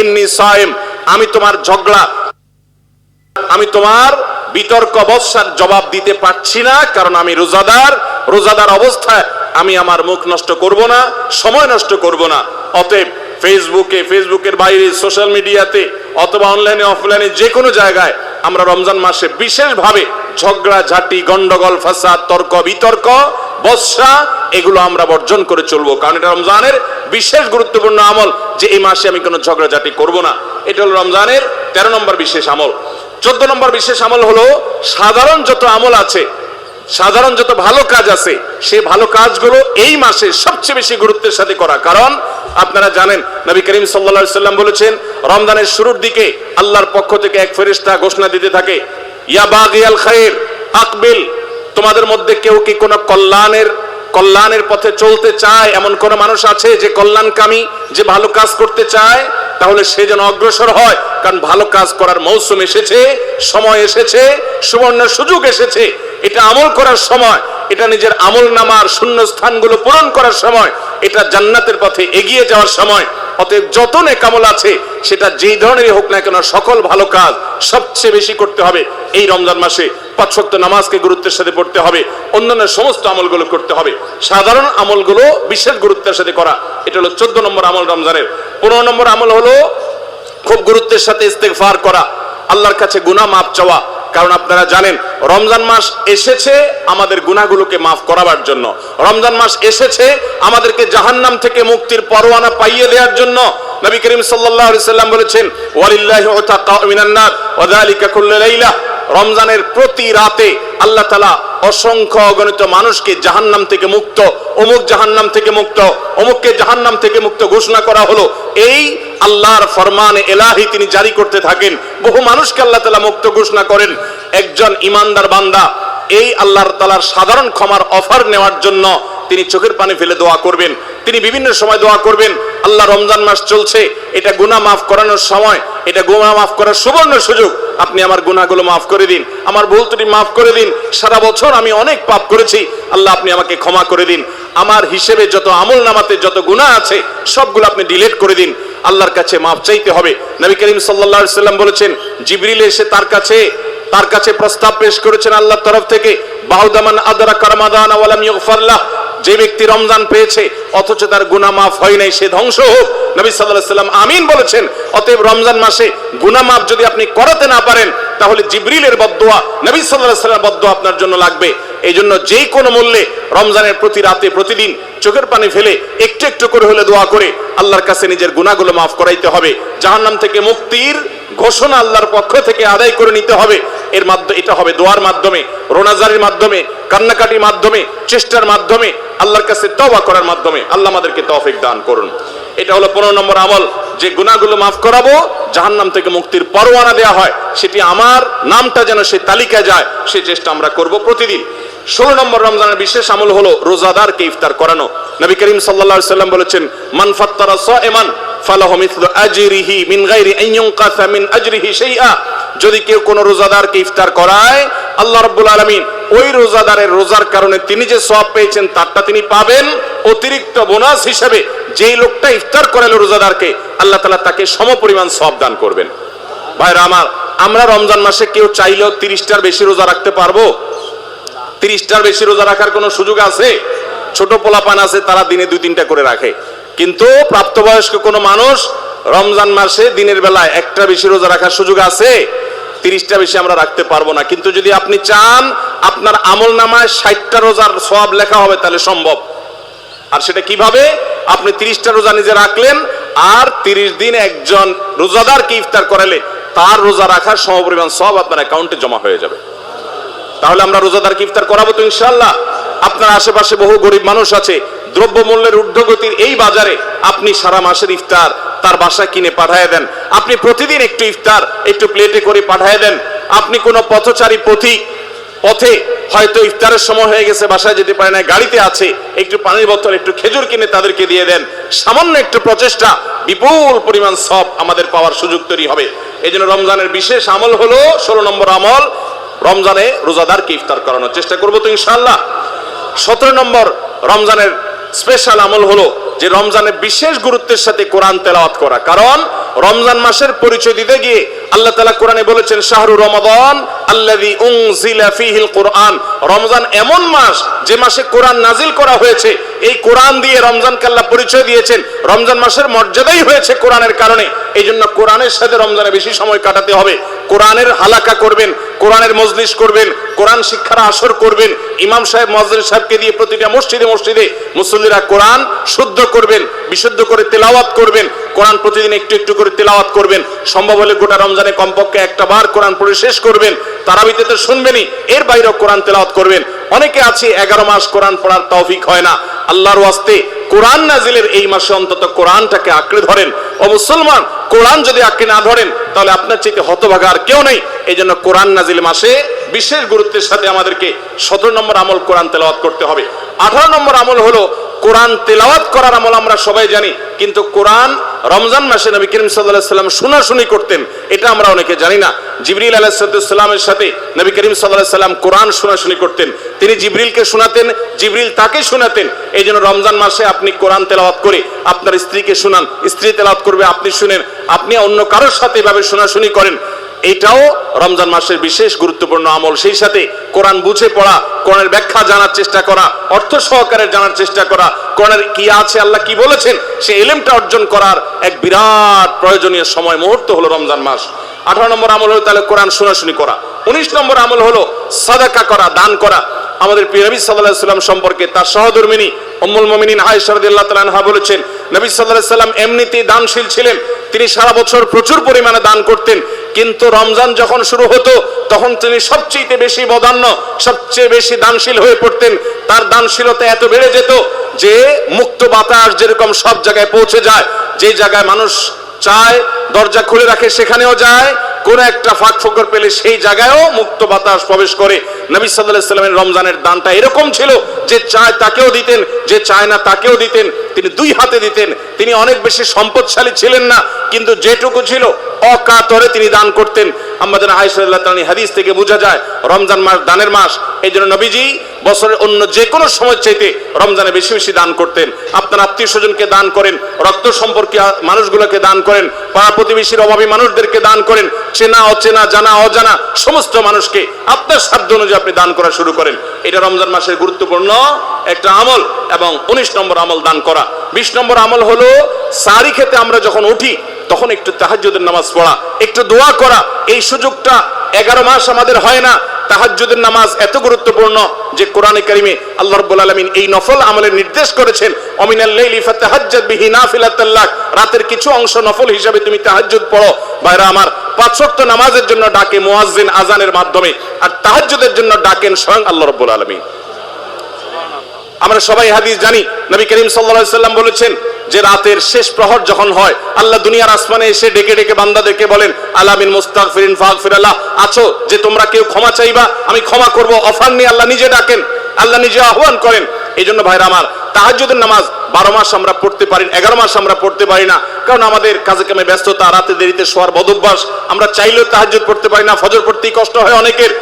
ইন্নী সায়েম, আমি তোমার ঝগড়া, আমি তোমার বিতর্ক বৎসার জবাব দিতে পারছি না, কারণ আমি রোজাদার। রোজাদার অবস্থায় আমি আমার মুখ নষ্ট করব না, সময় নষ্ট করব না। অতএব ফেসবুকের বাইরে, সোশ্যাল মিডিয়াতে অথবা অনলাইনে অফলাইনে যে কোনো জায়গায় আমরা রমজান মাসে বিশেষভাবে ঝগড়া ঝাঁটি, গন্ডগোল, ফাসাদ, তর্ক বিতর্ক, বৎসা এগুলো আমরা বর্জন করে চলবো। কারণ এটা রমজানের বিশেষ গুরুত্বপূর্ণ আমল, যে এই মাসে আমি কোনো ঝগড়াঝাটি করব না। এটা হলো রমজানের 13 নম্বর বিশেষ আমল। 14 নম্বর বিশেষ আমল হলো সাধারণ যত আমল আছে, সাধারণ যত ভালো কাজ আছে, সেই ভালো কাজগুলো এই মাসে সবচেয়ে বেশি গুরুত্বের সাথে করা। কারণ আপনারা জানেন, নবী করিম সাল্লাল্লাহু আলাইহি সাল্লাম বলেছেন, রমজানের শুরুর দিকে আল্লাহর পক্ষ থেকে এক ফেরেশতা ঘোষণা দিতে থাকে, ইয়া বাগিয়াল খায়র আকবিল, তোমাদের মধ্যে কেউ কি কোনো কল্যাণের পথে চলতে চায়, এমন কোন মানুষ আছে যে কল্যাণকামী, যে ভালো কাজ করতে চায়, তাহলে সে যেন অগ্রসর হয়। কারণ ভালো কাজ করার মৌসুম এসেছে, সময় এসেছে, সুবর্ণ সুযোগ এসেছে। এটা আমল করার সময়, এটা নিজের আমল নামার শূন্য স্থানগুলো পূরণ করার সময়, এটা জান্নাতের পথে এগিয়ে যাওয়ার সময়। অতএব যত নেক আমল আছে, সেটা যেই ধরনেরই হোক না কেন, সকল ভালো কাজ সবচেয়ে বেশি করতে হবে এই রমজান মাসে। 5 ওয়াক্ত নামাজকে গুরুত্বের সাথে পড়তে হবে, অন্যান্য সমস্ত আমলগুলো করতে হবে, সাধারণ আমলগুলো বিশেষ গুরুত্বের সাথে করা। এটা হলো 14 নম্বর আমল রমজানের। 15 নম্বর আমল হলো খুব গুরুত্বের সাথে ইস্তেগফার করা, আল্লাহর কাছে গুনাহ মাফ চাওয়া। কারণ আপনারা জানেন, রমজান মাস এসেছে আমাদের গুনাহগুলোকে মাফ করাবার জন্য। রমজান মাস এসেছে আমাদেরকে জাহান্নাম থেকে মুক্তির পরোয়ানা পাইয়ে দেওয়ার জন্য। নবী করিম সাল্লাল্লাহু আলাইহি সাল্লাম বলেছেন, ওয়ালিল্লাহি উতাকা মিনান নার ওয়া যালিকা কুল্লু লাইলা, রমজানের প্রতি রাতে আল্লাহ তাআলা অসংখ্য অগণিত মানুষকে জাহান্নাম থেকে মুক্ত, অমুক জাহান্নাম থেকে মুক্ত, অমুককে জাহান্নাম থেকে মুক্ত ঘোষণা করা হলো। এই আল্লাহর ফরমানে এলাহি তিনি জারি করতে থাকেন, বহু মানুষকে আল্লাহ তাআলা মুক্ত ঘোষণা করেন। একজন ইমানদার বান্দা এই আল্লাহর তাআলার সাধারণ ক্ষমার অফার নেওয়ার জন্য তিনি চোখের পানি ফেলে দোয়া করবেন, তিনি বিভিন্ন সময় দোয়া করবেন, আল্লাহ রমজান মাস চলছে, এটা গুনাহ মাফ করানোর সময়, এটা গুনাহ মাফ করার সুবর্ণ সুযোগ, আপনি আমার গুনাহগুলো মাফ করে দিন, আমার ভুল ত্রুটি মাফ করে দিন, সারা বছর আমি অনেক পাপ করেছি, আল্লাহ আপনি আমাকে ক্ষমা করে দিন, আমার হিসেবে যত আমল নামাতে যত গুনাহ আছে সবগুলো আপনি ডিলিট করে দিন। আল্লাহর কাছে মাফ চাইতে হবে। নবী করিম সাল্লাল্লাহু আলাইহি সাল্লাম বলেছেন, জিবরিল এসে তার কাছে প্রস্তাব পেশ করেছেন আল্লাহর তরফ থেকে, বাউদামান আদরাকা রমাদান ওয়া লাম ইগফার লাহ, যে ব্যক্তি রমজান পেয়েছে অথচ তার গুনাহ মাফ হয় নাই, সে ধ্বংস হোক। নবী সাল্লাল্লাহু আলাইহি সাল্লাম আমিন বলেছেন। অতএব রমজান মাসে গুনাহ মাফ যদি আপনি করাতে না পারেন, তাহলে জিবরিলের বদদোয়া, নবী সাল্লাল্লাহু আলাইহি সাল্লামের বদদোয়া আপনার জন্য লাগবে। এই জন্য যেই কোনো মূল্যে রমজানের প্রতি রাতে প্রতিদিন চোখের পানি ফেলে একটু একটু করে হলে দোয়া করে আল্লাহর কাছে নিজের গুনাহগুলো মাফ করাইতে হবে। জাহান্নাম থেকে মুক্তির ঘোষণা আল্লাহর পক্ষ থেকে আদায় করে নিতে হবে। এর মাধ্যমে এটা হবে দোয়ার মাধ্যমে, রোনাজারির মাধ্যমে, কান্নাকাটির মাধ্যমে, চেষ্টার মাধ্যমে, আল্লাহর কাছে তওবা করার মাধ্যমে। আল্লাহ আমাদেরকে তৌফিক দান করুন। এটা হলো 15 নম্বর আমল, যে গুনাহগুলো মাফ করাবো, জাহান্নাম থেকে মুক্তির পরোয়ানা দেয়া হয়, সেটি আমার নামটা যেন সেই তালিকায় যায়, সেই চেষ্টা আমরা করব প্রতিদিন। 16 নম্বর রমজানের বিশেষ আমল হলো রোজাদারকে ইফতার করানো। নবী করিম সাল্লাল্লাহু আলাইহি সাল্লাম বলেছেন, মান ফাত্তারা সাইমান ফালাহু মিথলু আজরিহি মিন গায়রি আন ইউনকাসা মিন আজরিহি শাইআ, যদি কেউ কোনো রোজাদারকে ইফতার করায়, আল্লাহ রাব্বুল আলামিন ওই রোজাদারের রোজার কারণে তিনি যে সওয়াব পেয়েছেন তারটা তিনি পাবেন, অতিরিক্ত বোনাস হিসেবে যেই লোকটা ইফতার করালো রোজাদারকে, আল্লাহ তাআলা তাকে সমপরিমাণ সওয়াব দান করবেন। ভাইরা আমার, আমরা রমজান মাসে কেউ চাইলেও 30টার বেশি রোজা রাখতে পারবো? 30টার বেশি রোজা রাখার কোনো সুযোগ আছে? ছোট পোলাপান আছে, তারা দিনে 2-3টা করে রাখে, কিন্তু প্রাপ্তবয়স্ক কোনো মানুষ রমজান মাসে দিনের বেলায় একটা বেশি রোজা রাখার সুযোগ আছে? 30টা বেশি আমরা রাখতে পারবো না। কিন্তু যদি আপনি চান আপনার আমল নামায় 60টা রোজার সওয়াব লেখা হবে, তাহলে সম্ভব। আর সেটা কিভাবে? আপনি 30টা রোজা নিজে রাখলেন, আর 30 দিন একজন রোজাদারকে ইফতার করালে তার রোজা রাখার সমপরিমাণ সওয়াব আপনার অ্যাকাউন্টে জমা হয়ে যাবে। তাহলে আমরা রোজাদারকে ইফতার করাবো তো ইনশাআল্লাহ। আপনার আশেপাশে বহু গরিব মানুষ আছে, দ্রব্যমূল্যের ঊর্ধ্বগতির এই বাজারে আপনি সারা মাসের ইফতার তার বাসায় কিনে পাঠিয়ে দেন। আপনি প্রতিদিন একটু ইফতার একটু প্লেটে করে পাঠিয়ে দেন। আপনি কোনো পথচারী পথে হয়তো ইফতারের সময় হয়ে গেছে, বাসায় যেতে পারে না, গাড়িতে আছে, একটু পানির বোতল একটু খেজুর কিনে তাদেরকে দিয়ে দেন। সামান্য একটু প্রচেষ্টা বিপুল পরিমাণ সওয়াব আমাদের পাওয়ার সুযোগ তৈরি হবে। এই জন্য রমজানের বিশেষ আমল হলো 16 নম্বর আমল, রমজানে রোজাদারকে ইফতার করানোর চেষ্টা করবো তো ইনশাআল্লাহ। 17 নম্বর রমজানের স্পেশাল আমল হলো যে রমজানে বিশেষ গুরুত্বের সাথে কোরআন তেলাওয়াত করা। কারণ রমজান মাসের পরিচয় দিতে গিয়ে আল্লাহ তাআলা কোরআনে বলেছেন, শাহরু রমাদান আল্লাযী উনজিলা ফীহিল কুরআন। রমজান এমন মাস যে মাসে কোরআন নাজিল করা হয়েছে। এই কোরআন দিয়ে রমজানকে আল্লাহ পরিচয় দিয়েছেন। রমজান মাসের মর্যাদাই হয়েছে কোরআনের কারণে। এই জন্য কোরআনের সাথে রমজানে বেশি সময় কাটাতে হবে। কোরআনের হালাকা করবেন, কোরআনের মজলিস করবেন, কোরআন শিক্ষার আসর করবেন। ইমাম সাহেব মুয়াজ্জিন সাহেবকে দিয়ে প্রতিটা মসজিদে মসজিদে মুসল্লিরা কোরআন শুদ্ধ করবেন, বিশুদ্ধ করে তেলাওয়াত করবেন। কোরআন প্রতিদিন একটু একটু করে তেলাওয়াত করবেন। সম্ভব হলে গোটা রমজানে কমপক্ষে একটা বার কোরআন পড়ে শেষ করবেন। তারাবিতে তো শুনবেনই, এর বাইরেও কোরআন তেলাওয়াত করবেন। অনেকে আছে 11 মাস কোরআন পড়ার তৌফিক হয় না। আল্লাহর ওয়াস্তে কোরআন নাজিলের এই মাসে অন্তত কোরআনটাকে আঁকড়ে ধরেন। ও মুসলমান, কোরআন যদি আঁকড়ে না ধরেন তাহলে আপনার চাইতে হতভাগা আর কেউ নেই। এই জন্য কোরআন নাজিল মাসে বিশেষ গুরুত্বের সাথে আমাদেরকে 17 নম্বর আমল কোরআন তেলাওয়াত করতে হবে। 18 নম্বর আমল হলো কোরআন তেলাওয়াত করার আমল। আমরা সবাই জানি, কিন্তু কোরআন রমজান মাসে নবী করিম সাল্লাল্লাহু আলাইহি ওয়াসাল্লাম শোনাশুনি করতেন, এটা আমরা অনেকে জানি না। জিবরিল আলাইহিস সালামের সাথে নবী করিম সাল্লাল্লাহু আলাইহি ওয়াসাল্লাম কোরআন শোনাশুনি করতেন। তিনি জিবরিলকে শোনাতেন, জিবরিল তাকে শোনাতেন। এই জন্য রমজান মাসে আপনি কোরআন তেলাওয়াত করে আপনার স্ত্রীকে শোনান, স্ত্রী তেলাওয়াত করবে, আপনি শুনেন, আপনি অন্য কারোর সাথে এভাবে শোনাশুনি করেন। এটাও রমজান মাসের বিশেষ গুরুত্বপূর্ণ আমল। সেই সাথে কোরআন বুঝে পড়া, কোরআনের ব্যাখ্যা জানার চেষ্টা করা, অর্থ সহকারে জানার চেষ্টা করা, কোরআনের কি আছে, আল্লাহ কি বলেছেন, সেই ইলমটা অর্জন করার এক বিরাট প্রয়োজনীয় সময় মুহূর্ত হলো রমজান মাস। 18 নম্বর আমল হলো তাহলে কোরআন শোনাশুনি করা। 19 নম্বর আমল হলো সাদাকা করা, দান করা। আমাদের প্রিয় নবী সাল্লাল্লাহু আলাইহি ওয়াসাল্লাম সম্পর্কে তার সহধর্মিনী উম্মুল মুমিনিন আয়েশা রাদিয়াল্লাহু তাআলা আনহা বলেছেন, নবী সাল্লাল্লাহু আলাইহি ওয়াসাল্লাম এমনিতেই দানশীল ছিলেন। তিনি সারা বছর প্রচুর পরিমাণে দান করতেন, কিন্তু রমজান যখন শুরু হতো তখন তিনি সবচেয়ে বেশি বদান্য, সবচেয়ে বেশি দানশীল হয়ে পড়তেন। তার দানশীলতা এত বেড়ে যেত যে মুক্ত বাতাস যেরকম সব জায়গায় পৌঁছে যায়, যে জায়গায় মানুষ চায় দরজা খুলে রাখে সেখানেও যায়, কোন একটা ফাঁক ফোকর পেলে সেই জায়গায়ও মুক্ত বাতাস প্রবেশ করে। নবী সাল্লাল্লাহু আলাইহি ওয়াসাল্লামের রমজানের দানটা এরকম ছিল যে চায় তাকেও দিতেন, যে চায় না তাকেও দিতেন। তিনি দুই হাতে দিতেন। তিনি অনেক বেশি সম্পদশালী ছিলেন না, কিন্তু যেটুকু ছিল অকাতরে তিনি দান করতেন। আমাদের আয়েশা রাদিয়াল্লাহু তাআলা হাদিস থেকে বোঝা যায় রমজান মাস দানের মাস। এই জন্য নবীজি বছরের অন্য যে কোনো সময় চাইতে রমজানে বেশি বেশি দান করতেন। আপনার আত্মীয় স্বজনকে দান করেন, রক্ত সম্পর্কে মানুষগুলোকে দান করেন, পাড়া প্রতিবেশীর অভাবী মানুষদেরকে দান করেন, চেনা অচেনা জানা অজানা সমস্ত মানুষকে আপনার সাধ্য অনুযায়ী আপনি দান করা শুরু করেন। এটা রমজান মাসের গুরুত্বপূর্ণ একটা আমল। এবং 19 নম্বর আমল দান করা। 20 নম্বর আমল হলো সারি খেতে আমরা যখন উঠি তখন একটু তাহাজ্জুদের নামাজ পড়া, একটু দোয়া করা। এই সুযোগটা 11 মাস আমাদের হয় না। তাহাজ্জুদের নামাজ এত গুরুত্বপূর্ণ যে কোরআনে কারিমে আল্লাহ রাব্বুল আলামিন এই নফল আমলের নির্দেশ করেছেন, অমিনাল লাইলি ফাতাহাজ্জাদ বিহি নাফিলাতাল লাক। রাতের কিছু অংশ নফল হিসাবে তুমি তাহাজ্জুদ পড়ো। ভাইরা আমার, 5 ওয়াক্ত নামাজের জন্য ডাকে মুয়াজ্জিন আজানের মাধ্যমে, আর তাহাজ্জুদের জন্য ডাকেন স্বয়ং আল্লাহ রাব্বুল আলামিন। আমরা সবাই হাদিস জানি, নবী করিম সাল্লাল্লাহু আলাইহি ওয়াসাল্লাম বলেছেন যে রাতের শেষ প্রহর যখন হয় আল্লাহ দুনিয়ার আসমানে এসে ডেকে ডেকে বান্দাদেরকে বলেন, আলা মিন মুস্তাগফিরিন ফাগফিরাল্লাহ, আছো যে তোমরা কেউ ক্ষমা চাইবা আমি ক্ষমা করব। অফার নিয়ে আল্লাহ নিজে ডাকেন, আল্লাহ নিজে আহ্বান করেন। এই জন্য ভাইরা আমার, তাহাজ্জুদের নামাজ 12 মাস আমরা পড়তে পারি, 11 মাস আমরা পড়তে পারি না, কারণ আমাদের কাজে কামে ব্যস্ততা, রাতে দেরিতে শোয়ার বদভ্যাস। আমরা চাইলেও তাহাজ্জুদ পড়তে পারি না, ফজর পড়তেই কষ্ট হয় অনেকের।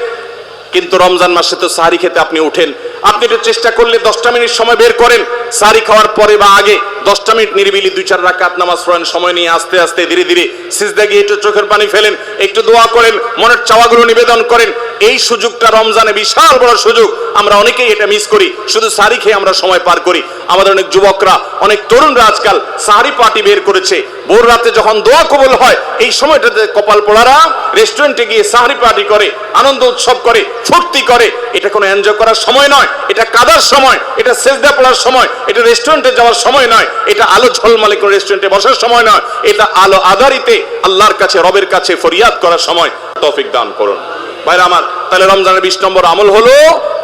কিন্তু রমজান মাসে তো সাহরি খেতে আপনি উঠেন, আপনি একটু চেষ্টা করলে 10টা মিনিট সময় বের করেন, সাহরি খাওয়ার পরে বা আগে 10টা মিনিট নিরিবিলি 2-4 রাকাত নামাজ পড়েন, সময় নিয়ে আস্তে আস্তে ধীরে ধীরে সিজদা গিয়ে একটু চোখের পানি ফেলেন, একটু দোয়া করেন, মনের চাওয়াগুলো নিবেদন করেন। এই সুযোগটা রমজানে বিশাল বড় সুযোগ, আমরা অনেকেই এটা মিস করি, শুধু সাহারি খেয়ে আমরা সময় পার করি। আমাদের অনেক যুবকরা, অনেক তরুণরা আজকাল সাহারি পার্টি বের করেছে। ভোর রাতে যখন দোয়া কবুল হয়, এই সময়টাতে কপাল পোড়ারা রেস্টুরেন্টে গিয়ে সাহারি পার্টি করে, আনন্দ উৎসব করে, ফুর্তি করে। এটা কোনো এনজয় করার সময় নয়, এটা কাদার সময়, এটা সেজদা পড়ার সময়, এটা রেস্টুরেন্টে যাওয়ার সময় নয়, এটা আলো ঝলমলে করে রেস্টুরেন্টে বসার সময় নয়, এটা আলো আধারিতে আল্লাহর কাছে, রবের কাছে ফরিয়াদ করার সময়। তৌফিক দান করুন ভাইরা আমার। তাহলে রমজানের 20 নম্বর আমল হলো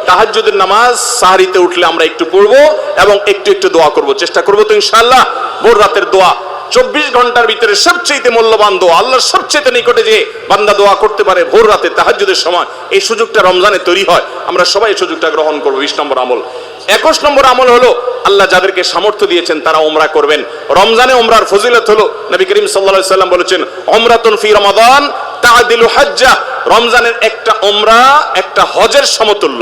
তাহাজ্জুদের নামাজ সাহারিতে উঠলে আমরা একটু পড়বো এবং একটু একটু দোয়া করব, চেষ্টা করবো তো ইনশাআল্লাহ। ভোর রাতের দোয়া 24 ঘন্টার ভিতরে সবচেয়ে মূল্যবান দোয়া, আল্লাহর সবচেয়ে নিকটে যে বান্দা দোয়া করতে পারে ভোর রাতে তাহাজ্জুদের সময়, এই সুযোগটা রমজানে তৈরি হয়। আমরা সবাই এই সুযোগটা গ্রহণ করবো। 20 নম্বর আমল। 21 নম্বর আমল হলো আল্লাহ যাদেরকে সামর্থ্য দিয়েছেন তারা উমরা করবেন। রমজানে উমরার ফজিলত হলো, নবী করিম সাল্লাল্লাহু আলাইহি সাল্লাম বলেছেন, উমরাতুন ফি রমাদান তা'দিলু হাজ্জা। রমজানের একটা উমরা একটা হজের সমতুল্য।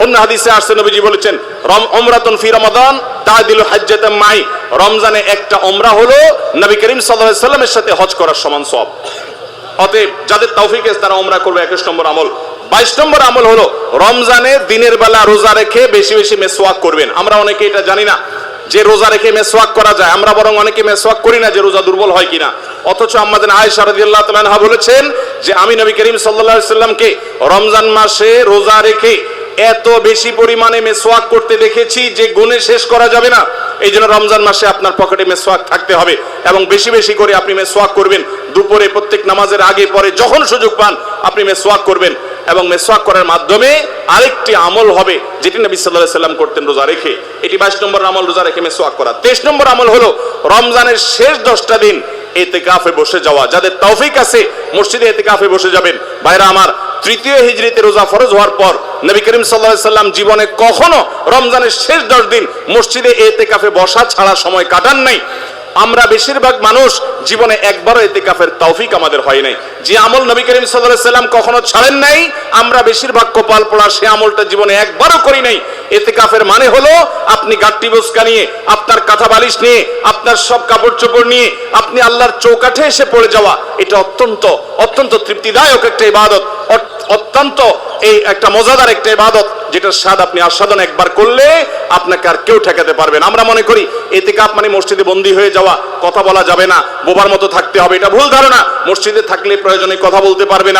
অন্য হাদিসে আসছে নবীজি বলেছেন, উমরাতুন ফি রমাদান তা'দিলু হাজ্জাতাম মাই। রমজানে একটা উমরা হলো নবী করিম সাল্লাল্লাহু আলাইহি সাল্লামের সাথে হজ করার সমান সওয়াব। অতএব যাদের তৌফিক আছে তারা উমরা করবে। 21 নম্বর আমল। 22 নম্বর আমল হলো রমজানে দিনের বেলা রোজা রেখে বেশি বেশি মেসওয়াক করবেন। আমরা অনেকে এটা জানি না যে রোজা রেখে মেসওয়াক করা যায়, আমরা বরং অনেকে মেসওয়াক করি না যে রোজা দুর্বল হয় কিনা। অথচ আম্মাজান আয়েশা রাদিয়াল্লাহু তাআলা আনহা বলেছেন যে আমি নবী করিম সাল্লাল্লাহু আলাইহি সাল্লামকে রমজান মাসে রোজা রেখে এত বেশি পরিমাণে মেসওয়াক করতে দেখেছি যে গুণে শেষ করা যাবে না। এই জন্য রমজান মাসে আপনার পকেটে মেসওয়াক থাকতে হবে এবং বেশি বেশি করে আপনি মেসওয়াক করবেন। দুপুরে, প্রত্যেক নামাজের আগে পরে যখন সুযোগ পান আপনি মেসওয়াক করবেন। এবং মেসওয়াক করার মাধ্যমে আরেকটি আমল হবে যেটি নবী সাল্লাল্লাহু আলাইহি সাল্লাম করতেন রোজা রেখে। এটি 22 নম্বর আমল, রোজা রেখে মেসওয়াক করা। 23 নম্বর আমল হলো রমজানের শেষ 10টা দিন ইতিকাফে বসে যাওয়া। যাদের তৌফিক আছে মসজিদে ইতিকাফে বসে যাবেন। ভাইরা আমার, 3য় হিজরিতে রোজা ফরজ হওয়ার পর নবী করিম সাল্লাল্লাহু আলাইহি সাল্লাম জীবনে কখনো রমজানের শেষ 10 দিন মসজিদে ইতিকাফে বসা ছাড়া সময় কাটান নাই। আমরা বেশিরভাগ মানুষ জীবনে একবারও ইতিকাফের তৌফিক আমাদের হয় নাই। যে আমল নবী করিম সাল্লাল্লাহু আলাইহি সাল্লাম কখনো ছাড়েন নাই, আমরা বেশিরভাগ কপাল পোড়া সে আমলটা জীবনে একবারও করি নাই। ইতিকাফের মানে হলো আপনি গাট্টি বসকা নিয়ে, আপনার কাঁথা বালিশ নিয়ে, আপনার সব কাপড় চোপড় নিয়ে আপনি আল্লাহর চৌকাঠে এসে পড়ে যাওয়া। এটা অত্যন্ত অত্যন্ত তৃপ্তিদায়ক একটা ইবাদত, অত্যন্ত এই একটা মজাদার একটা ইবাদত, যেটার স্বাদ আপনি আস্বাদন একবার করলে আপনাকে আর কেউ ঠেকাতে পারবেন। আমরা মনে করি ইতিকাফ মানে মসজিদে বন্দী হয়ে যাওয়া, কথা বলা যাবে না, বোবার মতো থাকতে হবে। এটা ভুল ধারণা। মসজিদে থাকলে প্রয়োজনে কথা বলতে পারবেন,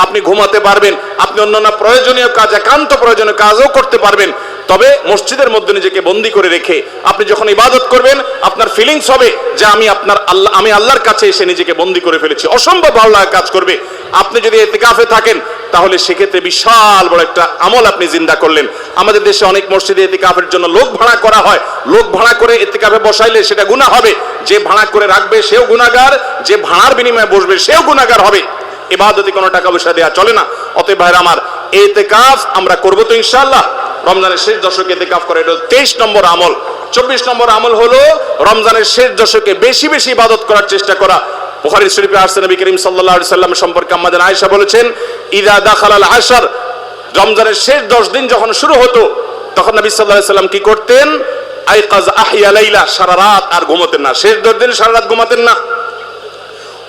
আপনি ঘুমাতে পারবেন, আপনি অন্যান্য প্রয়োজনীয় কাজ, একান্ত প্রয়োজনীয় কাজও করতে পারবেন। তবে মসজিদের মধ্যে নিজেকে বন্দী করে রেখে আপনি যখন ইবাদত করবেন আপনার ফিলিংস হবে যে আমি আল্লাহর কাছে এসে নিজেকে বন্দী করে ফেলেছি। অসম্ভব ভালো লাগা কাজ করবে। আপনি যদি ইতিকাফে থাকেন তাহলে সেক্ষেত্রে বিশাল বড় একটা আমল আপনি জিন্দা করলেন। আমাদের দেশে অনেক মসজিদে ইতিকাফের জন্য লোক ভাড়া করা হয়। লোক ভাড়া করে ইতিকাফে বসাইলে সেটা গুনাহ হবে। যে ভাড়া করে রাখবে সেও গুনাহগার, যে ভাড়ার বিনিময়ে বসবে সেও গুনাহগার হবে। ইবাদতে কোনো টাকা পয়সা দেওয়া চলে না। অতএব ভাইরা আমার, ইতিকাফ আমরা করব তো ইনশাআল্লাহ। রমজানের শেষ দশকে ইতিকাফ করা, এটা 23 নম্বর আমল। 24 নম্বর আমল হলো রমজানের শেষ দশকে বেশি বেশি ইবাদত করার চেষ্টা করা। বুখারী শরীফে আসছে নবী করিম সাল্লাল্লাহু আলাইহি সাল্লাম সম্পর্কে আম্মাজান আয়েশা বলেছেন, ইযা দাখালাল আশর, রমজানের শেষ 10 দিন যখন শুরু হতো তখন নবী সাল্লাল্লাহু আলাইহি সাল্লাম কি করতেন? আইকাজ আহিয়া লাইলা, সারা রাত আর ঘুমাতেন না। শেষ 10 দিন সারা রাত ঘুমাতেন না।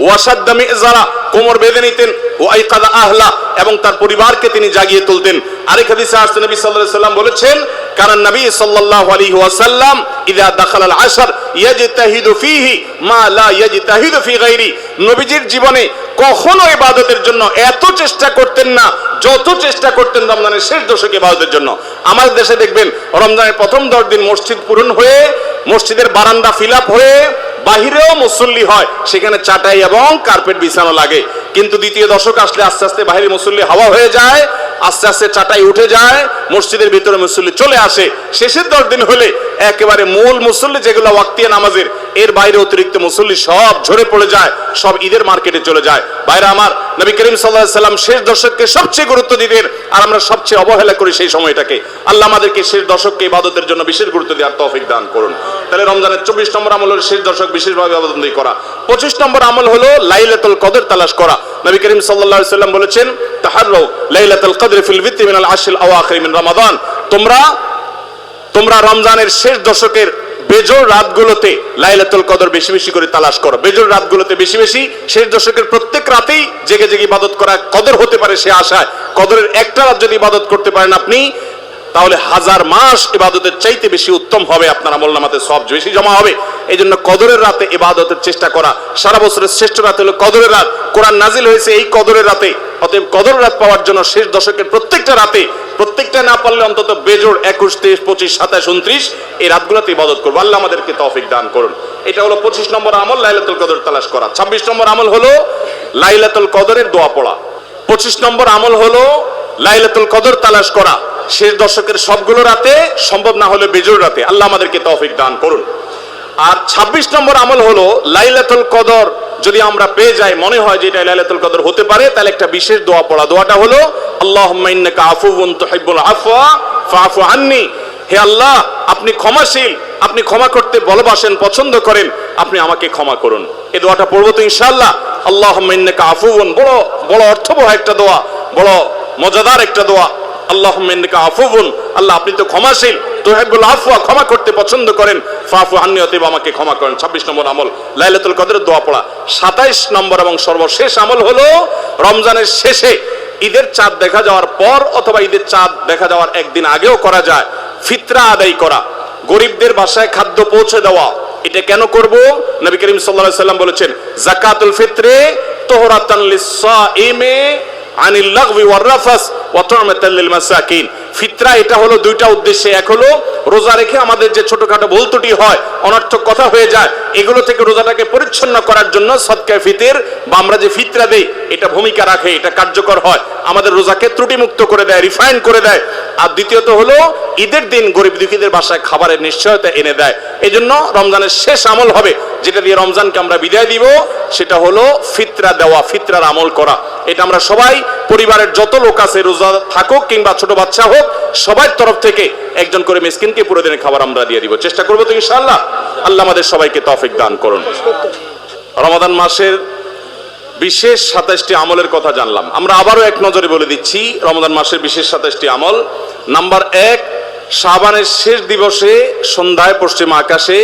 ওয়াসাদ্দা মিজারা, কোমর বেঁধে নিতেন। ওয়াইকাযা আহলা, এবং তার পরিবারকে তিনি জাগিয়ে তুলতেন। আরেক হাদিসে আসছে নবী সাল্লাল্লাহু আলাইহি সাল্লাম বলেছেন, কারণ নবী সাল্লাল্লাহু আলাইহি ওয়াসাল্লাম ইযা দাখালাল আশর ইয়াজতাহিদু ফীহি মা লা ইয়াজতাহিদু ফী গায়রি। নবীজির জীবনে কখনো ইবাদতের জন্য এত চেষ্টা করতেন না যত চেষ্টা করতেন রমজানের শেষ দশকে ইবাদতের জন্য। আমাদের দেশে দেখবেন রমজানের প্রথম 10 দিন মসজিদ পূরণ হয়ে, মসজিদের বারান্দা ফিল আপ হয়ে, বাহিরেও মুসল্লি হয়, সেখানে চাটাই এবং কার্পেট বিছানো লাগে। কিন্তু দ্বিতীয় দশক আসলে আস্তে আস্তে বাহিরে মুসল্লি হাওয়া হয়ে যায়, আস্তে আস্তে চাটাই উঠে যায়, মসজিদের ভিতরে মুসল্লি চলে আসে। শেষের 10 দিন হলে একেবারে মূল মুসল্লি যেগুলো ওয়াক্তিয়া নামাজের, এর বাইরে অতিরিক্ত মুসল্লি সব ঝরে পড়ে যায়, সব ঈদের মার্কেটে চলে যায়। বাইরে আমার, নবী করিম সাল্লাল্লাহু আলাইহি সাল্লাম শেষ দশককে সবচেয়ে গুরুত্ব দিতেন, আর আমরা সবচেয়ে অবহেলা করি সেই সময়টাকে। আল্লাহ আমাদেরকে শেষ দশককে ইবাদতের জন্য বিশেষ গুরুত্ব দেওয়ার তৌফিক দান করুন। তাহলে রমজানের 24 নম্বর আমল হলো শেষ দশক বিশেষভাবে ইবাদতবন্দি করা। 25 নম্বর আমল হলো লাইলাতুল কদর তালাশ করা। নবী করিম সাল্লাল্লাহু আলাইহি সাল্লাম বলেছেন, তাহাররু লাইলাতুল কদর ফিল বিত্রি মিনাল আশরিল আওয়াখির মিন রমাদান। তোমরা রমজানের শেষ দশকের বেজোড় রাতগুলোতে লাইলাতুল কদর বেশি বেশি করে তালাশ করো, বেজোড় রাতগুলোতে বেশি বেশি, শেষ দশকের প্রত্যেক রাতেই জেগে জেগে ইবাদত করা কদর হতে পারে সে আশায়। কদরের একটা রাত যদি ইবাদত করতে পারেন আপনি, তাহলে 1000 মাস ইবাদতের চাইতে বেশি উত্তম হবে, আপনার আমলনামাতে সওয়াব বেশি জমা হবে। এই জন্য কদরের রাতে ইবাদতের চেষ্টা করা। সারা বছরের শ্রেষ্ঠ রাত হলো কদরের রাত, কোরআন নাজিল হয়েছে এই কদরের রাতে। অতএব কদর রাত পাওয়ার জন্য শেষ দশকের প্রত্যেকটা রাতে, প্রত্যেকটা না পারলে অন্তত বেজোড় 21, 23, 25, 27, 29 এই রাতগুলোতে ইবাদত করবো। আল্লাহ আমাদেরকে তৌফিক দান করুন। এটা হলো 25 নম্বর আমল, লাইলাতুল কদর তালাশ করা। 26 নম্বর আমল হলো লাইলাতুল কদরের দোয়া পড়া। 25 নম্বর আমল হলো লাইলাতুল কদর তালাশ করা শেষ দশকের সবগুলো রাতে, সম্ভব না হলে বেজোড় রাতে। আল্লাহ আমাদেরকে তৌফিক দান করুন। আর 26 নম্বর আমল হলো লাইলাতুল কদর যদি আমরা পেয়ে যাই, মনে হয় যে এটা লাইলাতুল কদর হতে পারে, তাহলে একটা বিশেষ দোয়া পড়া। দোয়াটা হলো আল্লাহুম্মা ইন্নাকা আফুউন তুহিব্বুল আফওয়া ফাআফু আন্নি। হে আল্লাহ, আপনি ক্ষমাশীল, আপনি ক্ষমা করতে ভালোবাসেন, পছন্দ করেন, আপনি আমাকে ক্ষমা করুন। এই দোয়াটা পড়বো তো ইনশাআল্লাহ। আল্লাহুম্মা ইন্নাকা আফুউন, বড় বড় অর্থবহ একটা দোয়া, বড় মজাদার একটা দোয়া। আল্লাহুম্মা ইন্নাকা আফুউন, আল্লাহ আপনি তো ক্ষমাশীল, তুহিব্বুল আফওয়া ক্ষমা করতে পছন্দ করেন, ফাআফু আন্নি, অতএব আমাকে ক্ষমা করেন। 26 নম্বর আমল লাইলাতুল কদরের দোয়া পড়া। 27 নম্বর এবং সর্বশেষ আমল হলো রমজানের শেষে, ঈদের চাঁদ দেখা যাওয়ার পর অথবা ঈদের চাঁদ দেখা যাওয়ার একদিন আগেও করা যায়, ফিতরা আদায় করা, গরিবদের বাসায় খাদ্য পৌঁছে দেওয়া। এটা কেন করব? নবী করিম সাল্লাল্লাহু আলাইহি সাল্লাম বলেছেন, যাকাতুল ফিত্রে তুহরাতান লিস-সাইমি আনিল লাগবি ওয়ার রাফাস ওয়া তু'মাতাল লিল মাসাকিন। ফিতরা এটা হলো দুইটা উদ্দেশ্যে। এক হলো রোজা রেখে আমাদের যে ছোটখাটো ভুল ত্রুটি হয়, অনর্থক কথা হয়ে যায়, এগুলো থেকে রোজাটাকে পরিচ্ছন্ন করার জন্য সদকায়ে ফিতর বা আমরা যে ফিতরা দেই এটা ভূমিকা রাখে, এটা কার্যকর হয়, আমাদের রোজাকে ত্রুটিমুক্ত করে দেয়, রিফাইন করে দেয়। আর দ্বিতীয়ত হলো ঈদের দিন গরিব দুঃখীদের বাসায় খাবারের নিশ্চয়তা এনে দেয়। এই জন্য রমজানের শেষ আমল হবে যেটা দিয়ে রমজানকে আমরা বিদায় দিব, সেটা হলো ফিতরা দেওয়া, ফিতরার আমল করা। এটা আমরা সবাই, পরিবারের যত লোক আছে, রোজা থাকুক কিংবা ছোট বাচ্চা হোক, সবার তরফ থেকে একজন করে মিসকিনকে পুরো দিনের খাবার আমরা দিয়ে দিব। চেষ্টা করবো তো ইনশাআল্লাহ। আল্লাহ আমাদের সবাইকে তৌফিক দান করুন। রমাদান মাসের বিশেষ 27টি আমলের কথা জানলাম। আমরা আবারও এক নজরে বলে দিচ্ছি রমাদান মাসের বিশেষ 27টি আমল। নাম্বার 1, শাবানের শেষ দিবসে সন্ধ্যায় পশ্চিম আকাশে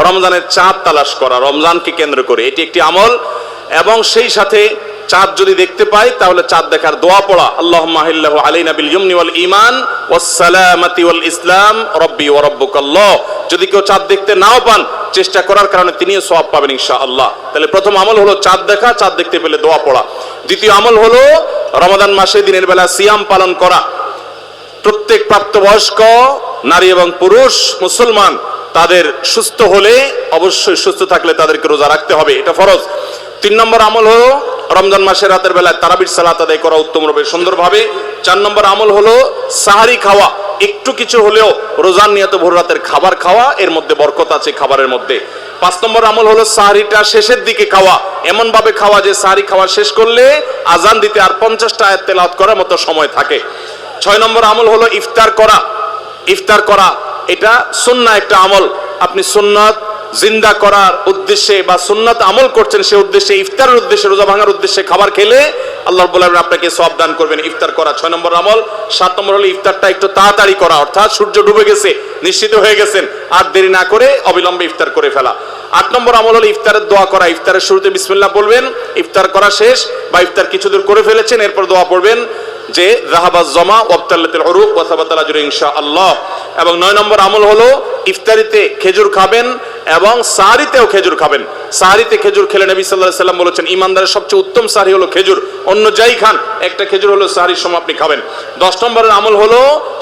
রমজানের চাঁদ তালাশ করা, রমজানকে কেন্দ্র করে, এটি একটি আমল। এবং সেই সাথে চাঁদ যদি দেখতে পাই তাহলে চাঁদ দেখার দোয়া পড়া, আল্লাহুম্মা আহিল্লাহু আলাইনা বিল ইয়ুমনি ওয়াল ঈমান ওয়াস সালামাতি ওয়াল ইসলাম রব্বি ওয়া রাব্বুকাল্লাহ। যদি কেউ চাঁদ দেখতে নাও পান, চেষ্টা করার কারণে তিনিও সওয়াব পাবেন ইনশাআল্লাহ। তাহলে প্রথম আমল হলো চাঁদ দেখা, চাঁদ দেখতে পেলে দোয়া পড়া। দ্বিতীয় আমল হলো রমাদান মাসে দিনের বেলা সিয়াম পালন করা। প্রত্যেক প্রাপ্তবয়স্ক নারী এবং পুরুষ মুসলমান তাদের সুস্থ হলে, অবশ্যই সুস্থ থাকলে তাদেরকে রোজা রাখতে হবে, এটা ফরজ। 3 নম্বর আমল হলো রমজান মাসের রাতের বেলায় তারাবির সালাত আদায় করা উত্তমভাবে, সুন্দরভাবে। 4 নম্বর আমল হলো সাহারি খাওয়া, একটু কিছু হলেও রোজার নিয়ত ভোর রাতের খাবার খাওয়া, এর মধ্যে বরকত আছে খাবারের মধ্যে। 5 নম্বর আমল হলো সাহারিটা শেষের দিকে খাওয়া, এমন ভাবে খাওয়া যে সাহারি খাওয়া শেষ করলে আজান দিতে আর 50টা আয়াত তেলাওয়াত করার মতো সময় থাকে। 6 নম্বর আমল হলো ইফতার করা। ইফতার করা এটা সুন্নাহ একটা আমল। আপনি সুন্নাত জিন্দা করার উদ্দেশ্যে বা সুন্নাত আমল করছেন, সে উদ্দেশ্যে, ইফতারের উদ্দেশ্যে, রোজা ভাঙার উদ্দেশ্যে খাবার খেলে আল্লাহ রাব্বুল আলামিন আপনাকে সওয়াব দান করবেন। ইফতার করা 6 নম্বর আমল। 7 নম্বর হলো ইফতারটা একটু তাড়াতাড়ি করা, অর্থাৎ সূর্য ডুবে গেছে, নিশ্চিত হয়ে গেছেন, আর দেরি না করে অবিলম্বে ইফতার করে ফেলা। 8 নম্বর আমল হলো ইফতারের দোয়া করা। ইফতারের শুরুতে বিসমিল্লাহ বলবেন, ইফতার করা শেষ বা ইফতার কিছু দূর করে ফেলেছেন, এরপর দোয়া পড়বেন যে যাহাবাজ জামা ওয়াবতাল্লাতিল উরুক ওয়া সাবাতাল আজরু ইনশাআল্লাহ। এবং 9 নম্বর আমল হলো ইফতারিতে খেজুর খাবেন এবং সাহরিতেও খেজুর খাবেন। সাহরিতে খেজুর খেলে নবী সাল্লাল্লাহু আলাইহি সাল্লাম বলেছেন, ইমানদারের সবচেয়ে উত্তম সাহরি হলো খেজুর, অন্য যাই খান একটা খেজুর হলো সাহরির সময় আপনি খাবেন। 10 নম্বরের আমল হলো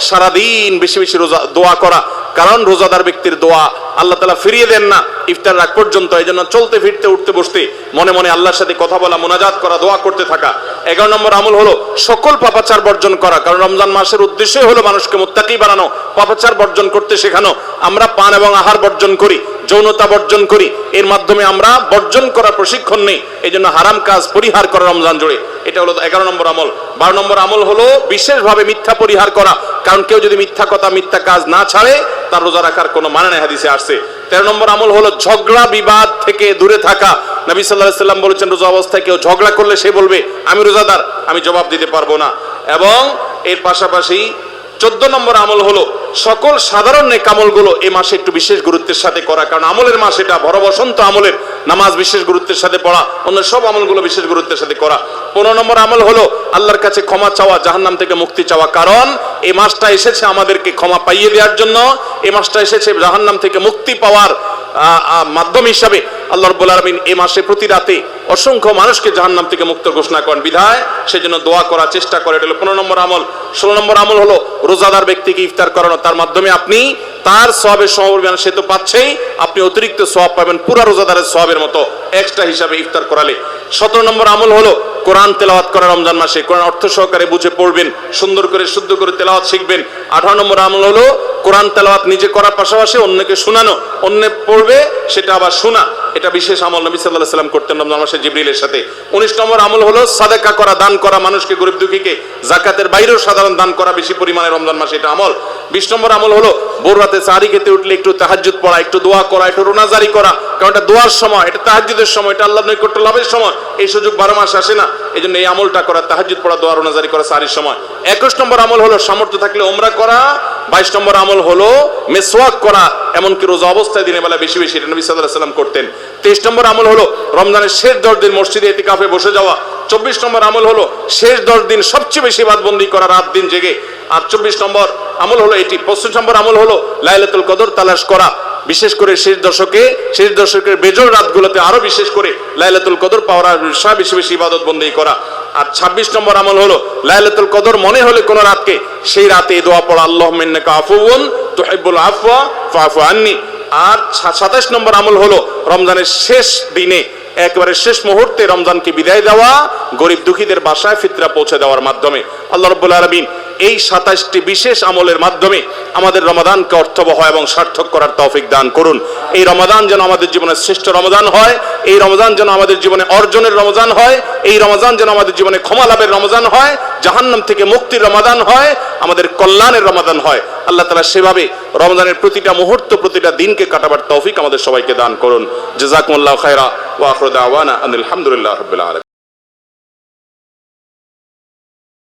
সারাদিন বেশি বেশি রোজা দোয়া করা, কারণ রোজাদার ব্যক্তির দোয়া আল্লাহ তাআলা ফিরিয়ে দেন না ইফতার রাত পর্যন্ত। এই জন্য চলতে ফিরতে উঠতে বসতে মনে মনে আল্লাহর সাথে কথা বলা, মুনাজাত করা, দোয়া করতে থাকা। 11 নম্বর আমল হলো সকল পাপাচার বর্জন করা, কারণ রমজান মাসের উদ্দেশ্যই হলো মানুষকে মুত্তাকি বানানো, পাপাচার বর্জন করতে শেখানো। আমরা পান এবং আহার বর্জন করি, যৌনতা বর্জন করি, এর মাধ্যমে আমরা বর্জন করার প্রশিক্ষণ নেই। এই জন্য হারাম কাজ পরিহার করা রমজান জুড়ে, এটা হলো 11 নম্বর আমল। 12 নম্বর আমল হলো বিশেষভাবে মিথ্যা পরিহার করা, কারণ কেউ যদি মিথ্যা কথা, মিথ্যা কাজ না ছাড়ে তার রোজা রাখার কোনো মানে নেই, হাদিসে আসছে। 13 নম্বর আমল হলো ঝগড়া বিবাদ থেকে দূরে থাকা। নবী সাল্লাল্লাহু আলাইহি সাল্লাম বলেছেন, রোজা অবস্থায় কেউ ঝগড়া করলে সে বলবে আমি রোজাদার, আমি জবাব দিতে পারবো না। এবং এর পাশাপাশি 14 নম্বর আমল হলো সকল সাধারণ নেক আমলগুলো এই মাসে একটু বিশেষ গুরুত্বের সাথে করা, কারণ আমলের মাস এটা, বড় বসন্ত আমলের। নামাজ বিশেষ গুরুত্বের সাথে পড়া, অন্য সব আমলগুলো বিশেষ গুরুত্বের সাথে করা। 15 নম্বর আমল হলো আল্লাহর কাছে ক্ষমা চাওয়া, জাহান্নাম থেকে মুক্তি চাওয়া, কারণ এই মাসটা এসেছে আমাদেরকে ক্ষমা পাইয়ে দেওয়ার জন্য। এই মাসটা এসেছে জাহান্নাম থেকে মুক্তি পাওয়ার মাধ্যম হিসাবে। আল্লাহ রাব্বুল আলামিন এই মাসে প্রতি রাতে অসংখ্য মানুষকে জাহান্নাম থেকে মুক্ত ঘোষণা করেন, বিধায় সেজন্য দোয়া করা চেষ্টা করে। এটা হলো 15 নম্বর আমল। 16 নম্বর আমল হলো রোজাদার ব্যক্তিকে ইফতার করানো, তার মাধ্যমে আপনি তার সওয়াবের সমপরিমাণ সে তো পাচ্ছেই, আপনি অতিরিক্ত সওয়াব পাবেন পুরা রোজাদারের সওয়াবের মতো এক্সট্রা হিসাবে ইফতার করালে। 17 নম্বর আমল হলো কোরআন তেলাওয়াত করা রমজান মাসে, কোরআন অর্থ সহকারে বুঝে পড়বেন, সুন্দর করে শুদ্ধ করে তেলাওয়াত শিখবেন। 18 নম্বর আমল হলো কোরআন তেলাওয়াত নিজে করার পাশাপাশি অন্যকে শোনানো, অন্য পড়বে সেটা আবার শোনা, এটা বিশেষ আমল নবী সাল্লাল্লাহু আলাইহি সাল্লাম করতেন রমজান মাসে জিবরিলের সাথে। 19 নম্বর আমল হলো সাদাকা করা, দান করা, মানুষকে গরিব দুঃখীকে জাকাতের বাইরেও সাধারণ দান করা বেশি পরিমাণে রমজান মাসে, এটা আমল। 20 নম্বর আমল হলো ভোর রাতে সাহরি খেতে উঠলে একটু তাহাজ্জুদ পড়া, একটু দোয়া করা, একটু রোনাজারি করা, কারণ এটা দোয়ার সময়, এটা তাহাজ্জুদের সময়, এটা আল্লাহর নৈকট্য লাভের সময়। এই সুযোগ 12 মাস আসে না, এই জন্য এই আমলটা করা, তাহাজ্জুদ পড়া, দোয়া, রোনাজারি করা সাহরির সময়। 21 নম্বর আমল হলো সামর্থ্য থাকলে ওমরা করা। 22 নম্বর আমল হলো মেসওয়াক করা, এমনকি রোজা অবস্থায় দিনের বেলা বেশি বেশি, এটা নবী সাল্লাল্লাহু আলাইহি সাল্লাম করতেন। 23 নম্বর আমল হলো রমজানের শেষ 10 দিন মসজিদে ইতিকাফে বসে যাওয়া। 24 নম্বর আমল হলো শেষ 10 দিন সবচেয়ে বেশি ইবাদতবন্দি করা, রাত দিন জেগে। আর 24 নম্বর আমল হলো এটি। 25 নম্বর আমল হলো লাইলাতুল কদর তালাশ করা, বিশেষ করে শেষ দশকের বেজোড় রাতগুলোতে আরো বিশেষ করে লাইলাতুল কদর পাওয়ার আশায় বেশি বেশি ইবাদত বন্দি করা। আর 26 নম্বর আমল হলো লাইলাতুল কদর মনে হলে কোন রাতকে, সেই রাতে এই দোয়া পড়া, আল্লাহুম্মা ইন্নাকা আফুউন তুহিব্বুল আফওয়া ফাআফু আন্নি। আর 27 নম্বর আমল হলো রমজানের শেষ দিনে, একেবারে শেষ মুহূর্তে রমজানকে বিদায় দেওয়া, গরিব দুঃখীদের বাসায় ফিতরা পৌঁছে দেওয়ার মাধ্যমে। আল্লাহ রাব্বুল আলামিন এই 27টি বিশেষ আমলের মাধ্যমে আমাদের রমাদানকে অর্থবহ এবং সার্থক করার তৌফিক দান করুন। এই রমাদান যেন আমাদের জীবনের শ্রেষ্ঠ রমাদান হয়, এই রমাদান যেন আমাদের জীবনে অর্জনের রমজান হয়, এই রমাদান যেন আমাদের জীবনে ক্ষমা লাভের রমজান হয়, জাহান্নাম থেকে মুক্তির রমাদান হয়, আমাদের কল্যাণের রমাদান হয়। আল্লাহ তাআলা সেভাবে রমজানের প্রতিটা মুহূর্ত, প্রতিটা দিনকে কাটাবার তৌফিক আমাদের সবাইকে দান করুন। জাযাকুমুল্লাহু খায়রা ওয়া আখিরু দাওয়ানা আলহামদুলিল্লাহি রাব্বিল আলামিন।